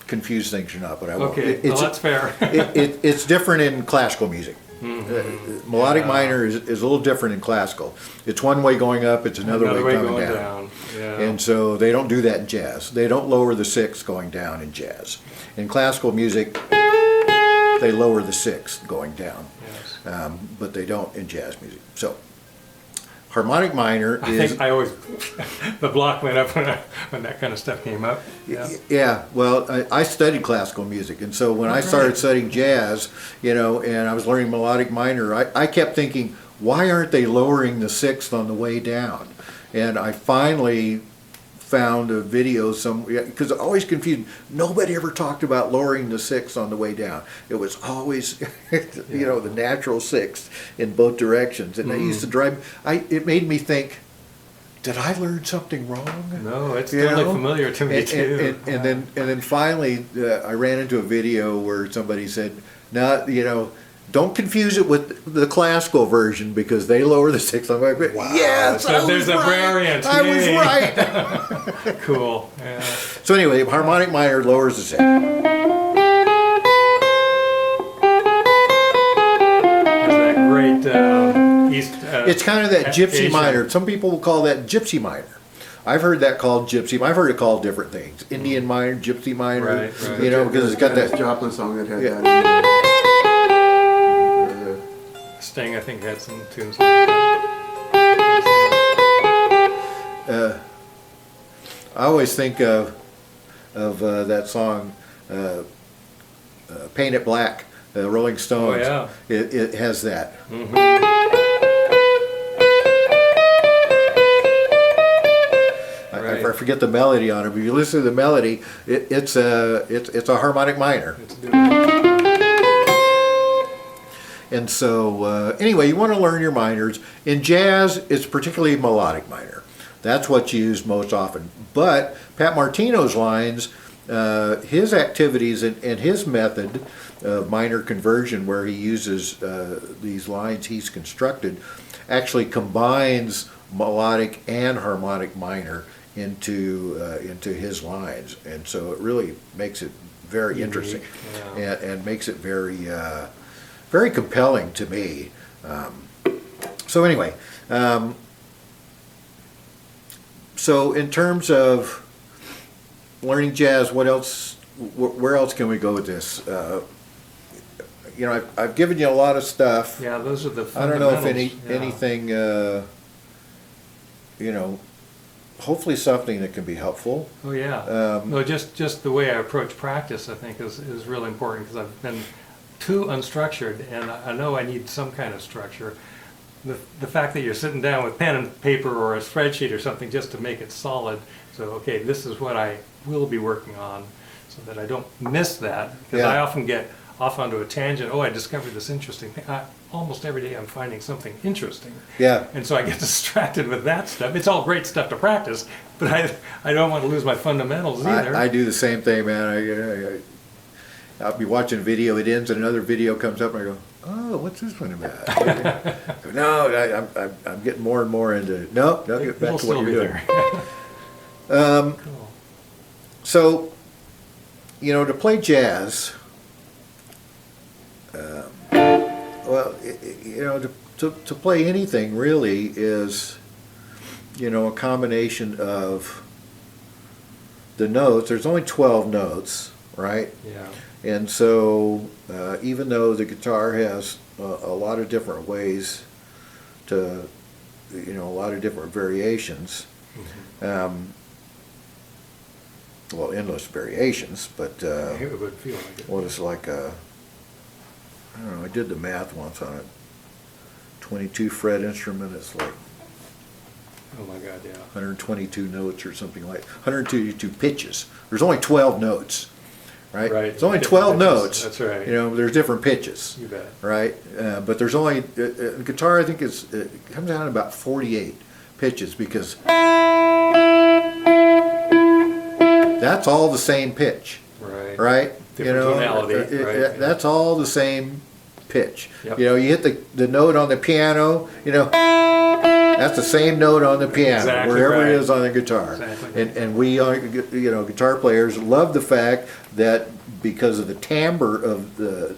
confuse things or not, but I won't. Okay, well, that's fair. It's different in classical music. Melodic Yeah. minor is a little different in classical. It's one way going up, it's another way coming going down. Yeah. And so they don't do that in jazz. They don't lower the sixth going down in jazz. In classical music, they lower the sixth going down, Yes. but they don't in jazz music. So harmonic minor I is think I always, the block went up when that kind of stuff came up. Yeah. yeah. Well, I studied classical music, and so when I started studying jazz, and I was learning melodic minor, I kept thinking, why aren't they lowering the sixth on the way down? And I finally found a video because I always confused. Nobody ever talked about lowering the sixth on the way down. It was always, the natural sixth in both directions, and that used to drive. It made me think, did I learn something wrong? No, it's You totally know? familiar to me too. And then finally, I ran into a video where somebody said, "No, don't confuse it with the classical version because they lower the sixth." I'm like, yes, So I was there's a right. variant. I was Yay. right. Cool. Yeah. So anyway, harmonic minor lowers the sixth. There's that great East. It's kind of that gypsy Asian. minor. Some people will call that gypsy minor. I've heard that called gypsy. I've heard it called different things. Indian minor, gypsy minor. Right, right. Because it's got Janis that. Joplin song that had Yeah. that. Sting, I think, had some tunes like that. I always think of that song, "Paint It Black," Rolling Stones. Oh, yeah. It has that. I Right. forget the melody on it, but if you listen to the melody, it's a harmonic minor. It's doing And so, anyway, you want to learn your minors. In jazz, it's particularly melodic minor. That's what's used most often. But Pat Martino's lines, his activities and his method of minor conversion, where he uses these lines he's constructed, actually combines melodic and harmonic minor into his lines, and so it really makes it very Unique, interesting, yeah. and makes it very very compelling to me. So anyway, so in terms of learning jazz, what else? Where else can we go with this? I've given you a lot of stuff. Yeah, those are the I don't know if fundamentals. Yeah. anything. Hopefully something that can be helpful. Oh yeah. No, just the way I approach practice, I think, is really important because I've been too unstructured, and I know I need some kind of structure. The fact that you're sitting down with pen and paper or a spreadsheet or something just to make it solid. So okay, this is what I will be working on, so that I don't miss that. Because Yeah. I often get off onto a tangent. Oh, I discovered this interesting thing. Almost every day I'm finding something interesting. Yeah. And so I get distracted with that stuff. It's all great stuff to practice, but I don't want to lose my fundamentals either. I do the same thing, man. I'll be watching a video, it ends, and another video comes up, and I go, "Oh, what's this one about?" No, I'm getting more and more into it. No, get back It'll to what still you're be doing. there. Cool. So, to play jazz, to play anything really is, a combination of the notes. There's only 12 notes, right? Yeah. And so, even though the guitar has a lot of different ways to, a lot of different variations, well, endless variations, but It would feel like it. what is like I don't know, I did the math once on it. 22 fret instrument, it's like Oh my God, yeah. 122 notes or something like 122 pitches. There's only 12 notes, right? Right. It's only Different 12 pitches. notes. That's right. There's different pitches, You bet. right? But there's only guitar. I think it comes down to about 48 pitches because that's all the same pitch, Right. right? You Different know, tonality, right? that's all the same pitch. Yep. You know, you hit the note on the piano, you know, that's the same note on the piano, Exactly wherever right. it is on the guitar. Exactly. And we are, you know, guitar players love the fact that because of the timbre of the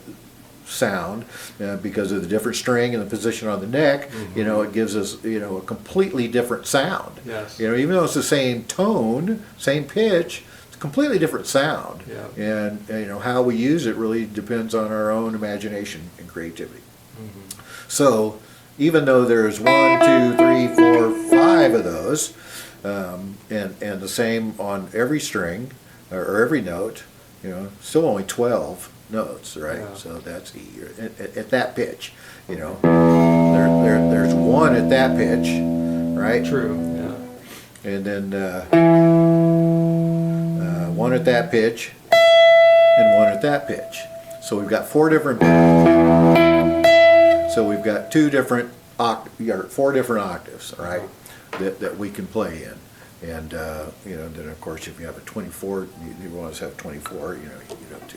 sound, because of the different string and the position on the neck, you know, it gives us, you know, a completely different sound. Yes. You know, even though it's the same tone, same pitch, it's a completely different sound. Yeah. And, you know, how we use it really depends on our own imagination and creativity. So, even though there's 1, 2, 3, 4, 5 of those, and the same on every string or every note, you know, still only 12 notes, right? Yeah. So that's E at that pitch, you know. There's one at that pitch, right? True, yeah. And then one at that pitch and one at that pitch. So we've got 4 different. So we've got 4 different octaves, right? That we can play in. And you know, then of course if you have a 24, you always have 24. You know, you get up to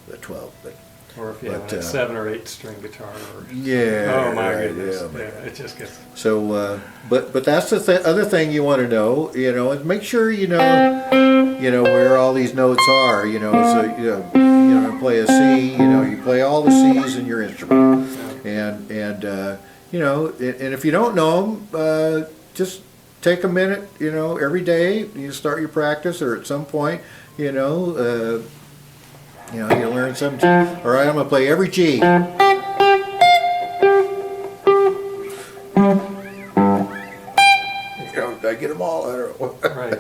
the 12. But Or if you have But, a 7 or 8 string guitar. Or, yeah. oh my right, goodness. yeah, Yeah, it just gets. So, but that's the other thing you want to know, you know, is make sure you know where all these notes are, you know. So you know, play a C, you know, you play all the C's in your instrument, and you know, and if you don't know them, just take a minute, you know, every day. You start your practice, or at some point, you know, you learn something. All right, I'm gonna play every G. You know, did I get them all? I don't know. Right.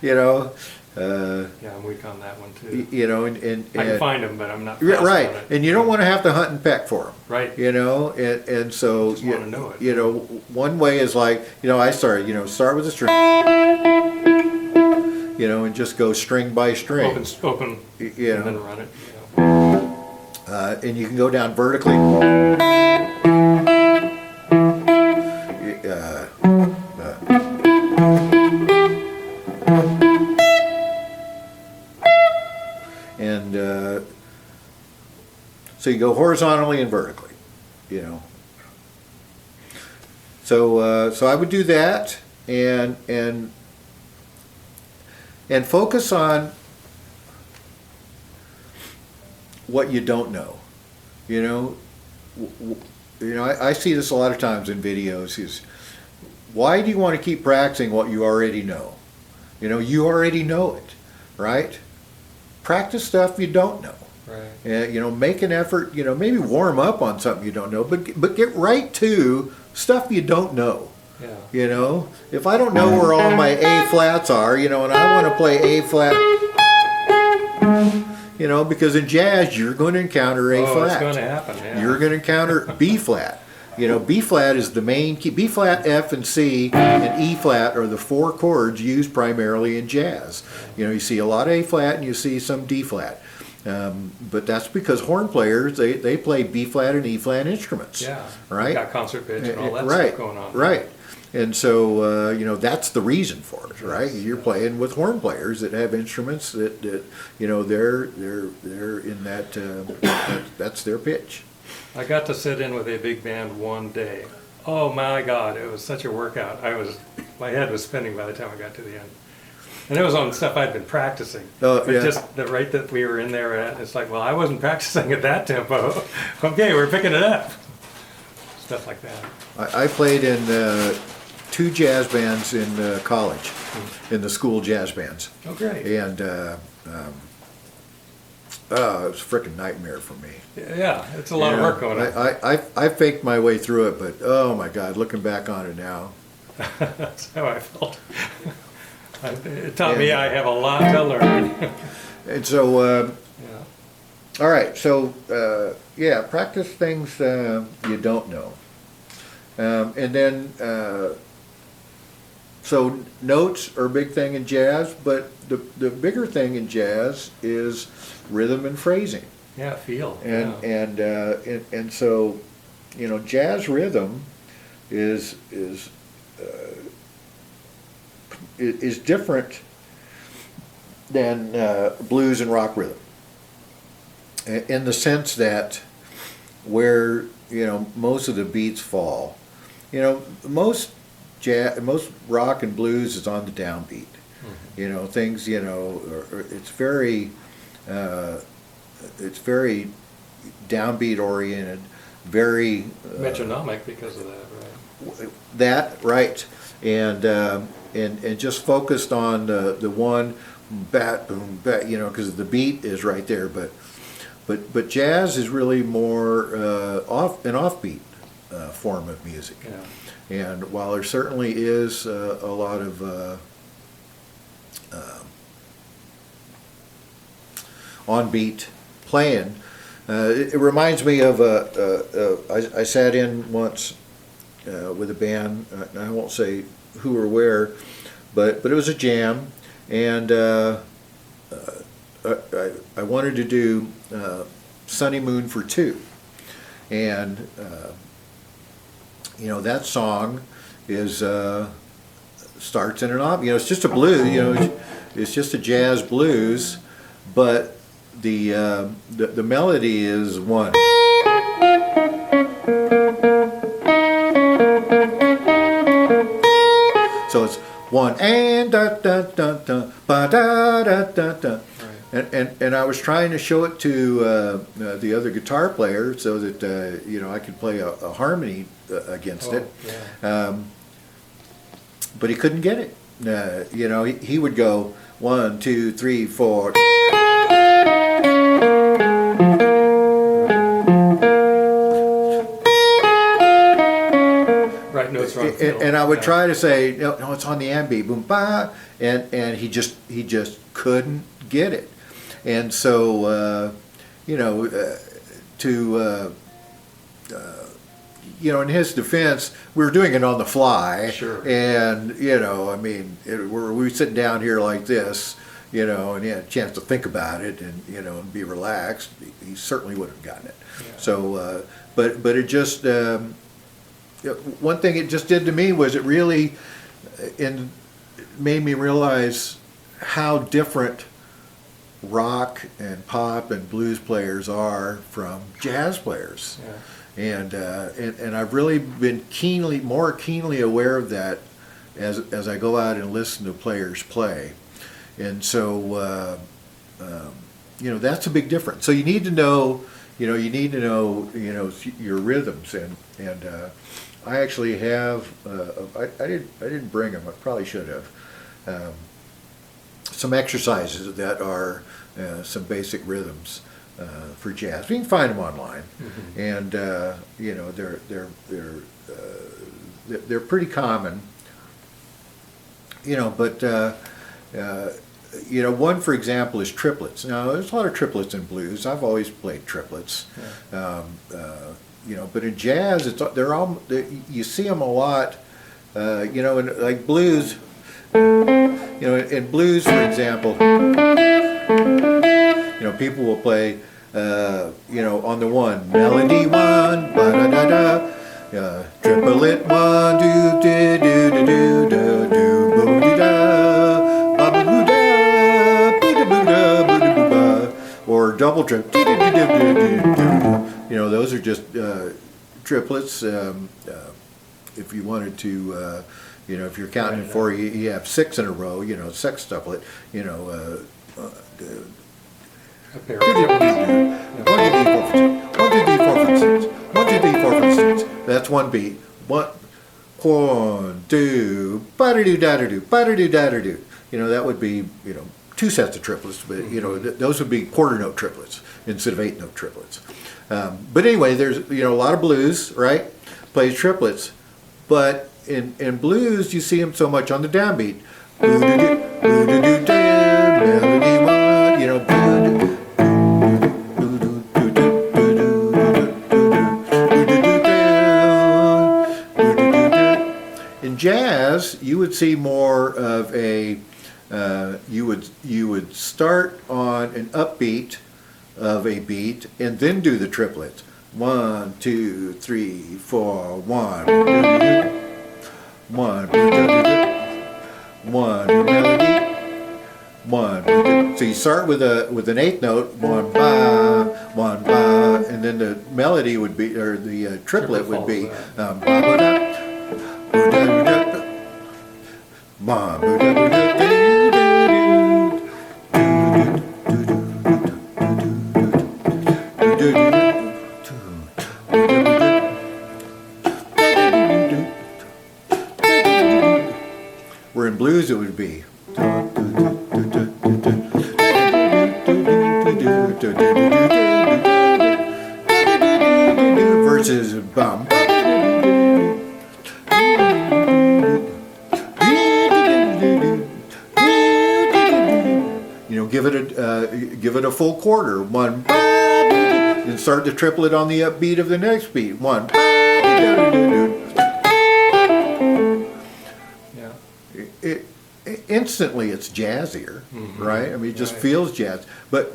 You know, Yeah, I'm weak on that one too. you know, and I can find them, but I'm not. yeah, fast right, on it. and you don't want to have to hunt and peck for them. Right. You know, and so Just wanna know it. you know, one way is like, you know, I started, you know, start with a string, you know, and just go string by string. Open, You and then know, run it. You know. and you can go down vertically. And so you go horizontally and vertically, you know. So so I would do that, and focus on what you don't know. You know, you know, I see this a lot of times in videos. Is why do you want to keep practicing what you already know? You know, you already know it, right? Practice stuff you don't know. Right. You know, make an effort. You know, maybe warm up on something you don't know, but get right to stuff you don't know. Yeah. You know, if I don't know where all my A flats are, you know, and I want to play A flat, you know, because in jazz you're going to encounter A Oh, flat. it's going to happen. Yeah. You're going to encounter B flat. You know, B flat is the main key. B flat, F, and C, and E flat are the 4 chords used primarily in jazz. You know, you see a lot of A flat and you see some D flat. But that's because horn players, they play B flat and E flat instruments. Yeah. Right? Got concert pitch and all that Right, stuff going on. right. And so, you know, that's the reason for it, right? You're playing with horn players that have instruments that you know, they're in that, that's their pitch. I got to sit in with a big band one day. Oh my God, it was such a workout. My head was spinning by the time I got to the end. And it was on stuff I'd been practicing. Oh, But yeah. just the rate that we were in there at, it's like, well, I wasn't practicing at that tempo. Okay, we're picking it up. Stuff like that. I played in 2 jazz bands in college, in the school jazz bands. Oh, great. And it was a frickin' nightmare for me. Yeah, it's a lot of You know, work going on. I faked my way through it, but oh my God, looking back on it now. That's how I felt. It taught me I have a lot to learn. And so, Yeah. all right, so yeah, practice things you don't know. And then, so notes are a big thing in jazz, but the bigger thing in jazz is rhythm and phrasing. Yeah, feel. And so, you know, jazz rhythm is different than blues and rock rhythm. in the sense that where, you know, most of the beats fall, you know, most rock and blues is on the downbeat. You know, things, you know, it's very downbeat oriented, very Metronomic because of that, right? that right, and just focused on the one bat boom bat, you know, because the beat is right there. But jazz is really more offbeat form of music. Yeah. And while there certainly is a lot of on-beat playing, it reminds me of I sat in once with a band. I won't say who or where, but it was a jam, and I wanted to do "Sunny Moon for Two," and you know, that song is starts in an op. You know, it's just a blues. You know, it's just a jazz blues, but the melody is one. So it's one and da da da da ba da da da da. And I was trying to show it to the other guitar player so that you know, I could play a harmony against it, Yeah. but he couldn't get it. You know, he would go 1, 2, 3, 4. Right notes are on the fiddle. And I would Yeah. try to say, no, it's on the amp beat, boom, ba, and he just couldn't get it. And so, you know, you know, in his defense, we were doing it on the fly. Sure. And, you know, I mean, we were sitting down here like this, you know, and he had a chance to think about it and, you know, and be relaxed. He certainly would have gotten it. Yeah. So, but it just, one thing it just did to me was it really made me realize how different rock and pop and blues players are from jazz players. Yeah. And I've really been more keenly aware of that as I go out and listen to players play. And so, you know, that's a big difference. So you need to know, you know, your rhythms. And I actually have, I didn't bring them, I probably should have, some exercises that are some basic rhythms for jazz. You can find them online, and you know, they're pretty common. You know, but you know, one for example is triplets. Now, there's a lot of triplets in blues. I've always played triplets. Yeah. You know, but in jazz, you see them a lot. You know, in like blues. You know, in blues, for example, you know, people will play, you know, on the one, melody one, ba da da da, triplet one, do do do do do do do, boo dee da, ba ba boo da, bee da boo da, boo da boo ba, or double trip, do do do do do do do. You know, those are just triplets. If you wanted to. You know, if you're counting Right, four, you have 6 in a row. You know, sextuplet. You know, A pair of 1, 2, 3, 4, 5, 6. 1, 2, 3, 4, 5, 6. 1, 2, 3, 4, 5, 6. That's one beat. 1, 2, ba-da-doo, da-da-doo, ba-da-doo, da-da-doo. You know, that would be, you know, 2 sets of triplets, but, you know, those would be quarter note triplets instead of 8 note triplets. But anyway, there's, you know, a lot of blues, right? Plays triplets. But in blues, you see them so much on the downbeat. Boo-doo-doo, boo-doo-doo, da, melody one, you know, boo-doo, boo-doo, boo-doo, boo-doo, boo-doo, da, boo-doo-doo. In jazz, you would see more of a you would start on an upbeat of a beat and then do the triplets. 1, 2, 3, 4, 1. 1, 1 melody, 1. So you start with an 8th note, 1 ba, one, ba, and then the melody would be, or the triplet would be, ba, ba, da, ba, da, da, da, ba, ba, da, ba, da, do, do, do, do, do, do, do, do, do, do, do. Where in blues it would be versus bum. You know, give it a full quarter. One, and start the triplet on the upbeat of the next beat. One. Yeah. Instantly it's jazzier, right? I mean, it just Right. feels jazz. But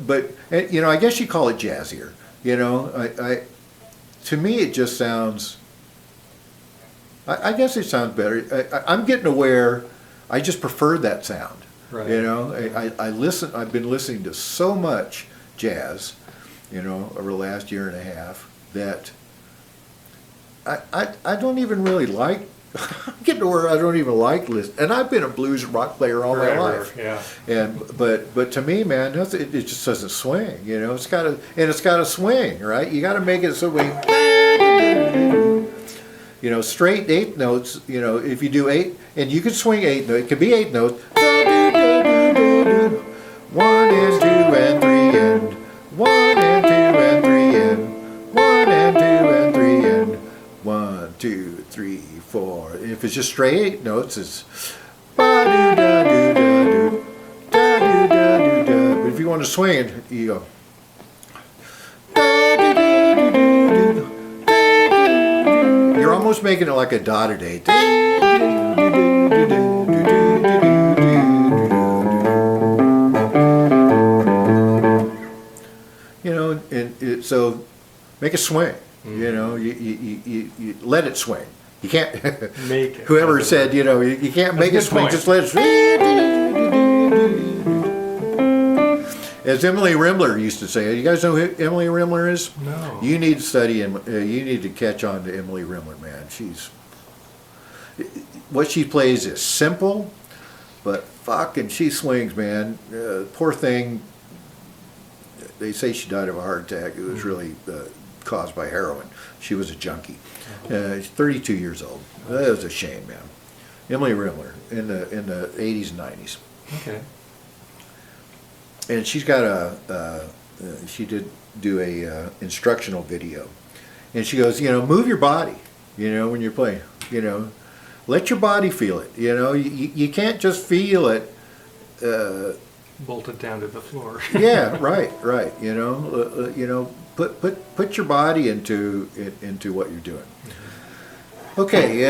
you know, I guess you call it jazzier. You know, to me it just sounds. I guess it sounds better. I'm getting aware. I just prefer that sound. Right. You know, I listen. I've been listening to so much jazz, you know, over the last year and a half that I don't even really like. I'm getting to where I don't even like listen. And I've been a blues and rock player all my Forever, life. yeah. But to me, man, it just doesn't swing. You know, it's got to swing, right? You got to make it so we. You know, straight 8 notes. You know, if you do 8, and you can swing 8 notes. It could be 8 notes. 1 and 2 and 3 and 1 and 2 and 3 and 1 and 2 and 3 and 1, 2, 3, 4. If it's just straight 8 notes, it's ba-do-da-do-da-do, da-do-da-do-da. But if you want to swing it, you go. You're almost making it like a dotted 8. You know, and so make it swing. You know, you let it swing. You can't. Make it. Whoever said, you know, you can't make it That's a good swing. point. Just let it swing. As Emily Rimler used to say, you guys know who Emily Rimler is? No. You need to study you need to catch on to Emily Rimler, man. What she plays is simple, but fucking she swings, man. Poor thing. They say she died of a heart attack. It was really caused by heroin. She was a junkie. She's 32 years old. That was a shame, man. Emily Rimler in the 80s and 90s. Okay. And she's got she did do a instructional video, and she goes, you know, move your body, you know, when you're playing, you know, let your body feel it, you know, you can't just feel it. Bolted down to the floor. Yeah, right, you know, put your body into what you're doing. Okay,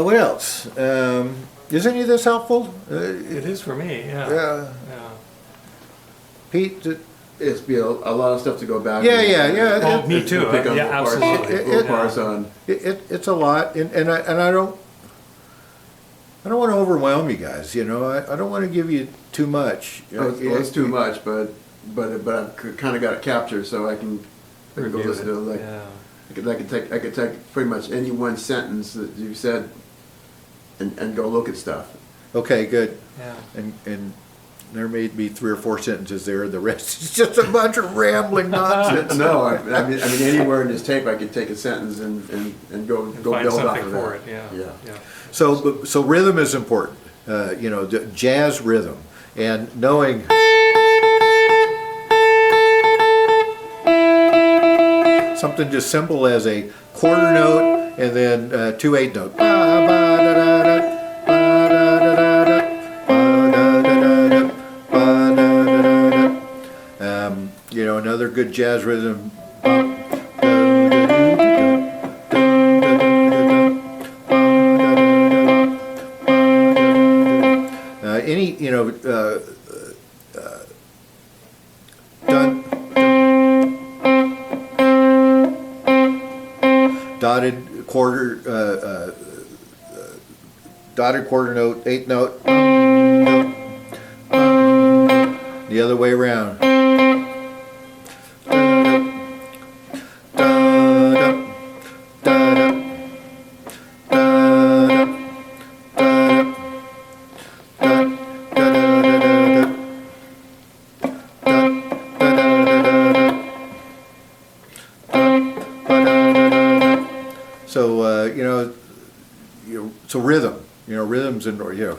what else? Is any of this helpful? It is for me, yeah. Yeah. Yeah. Pete, It's be a lot of stuff to go back. Yeah, and- yeah. Oh, me too. Pick up Yeah, little parts- absolutely. little It- parts on. it's a lot, and I don't want to overwhelm you guys. You know, I don't want to give you too much. Well, it's too much, but I've kind of got it captured, so I can go Review listen it. to it. Like, Yeah. I could take pretty much any one sentence that you said, and go look at stuff. Okay, good. Yeah. And there may be 3 or 4 sentences there. The rest is just a bunch of rambling nonsense. No, I mean anywhere in this tape I could take a sentence and go And go find build off something of for that. it, yeah. Yeah. So rhythm is important. You know, the jazz rhythm, and knowing. Something just simple as a quarter note and then 2 8 notes. You know, another good jazz rhythm. Any, you know, done. Dotted quarter note, 8 note, the other way around. version, or you know.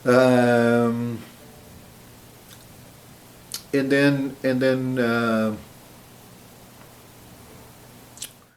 Um, and then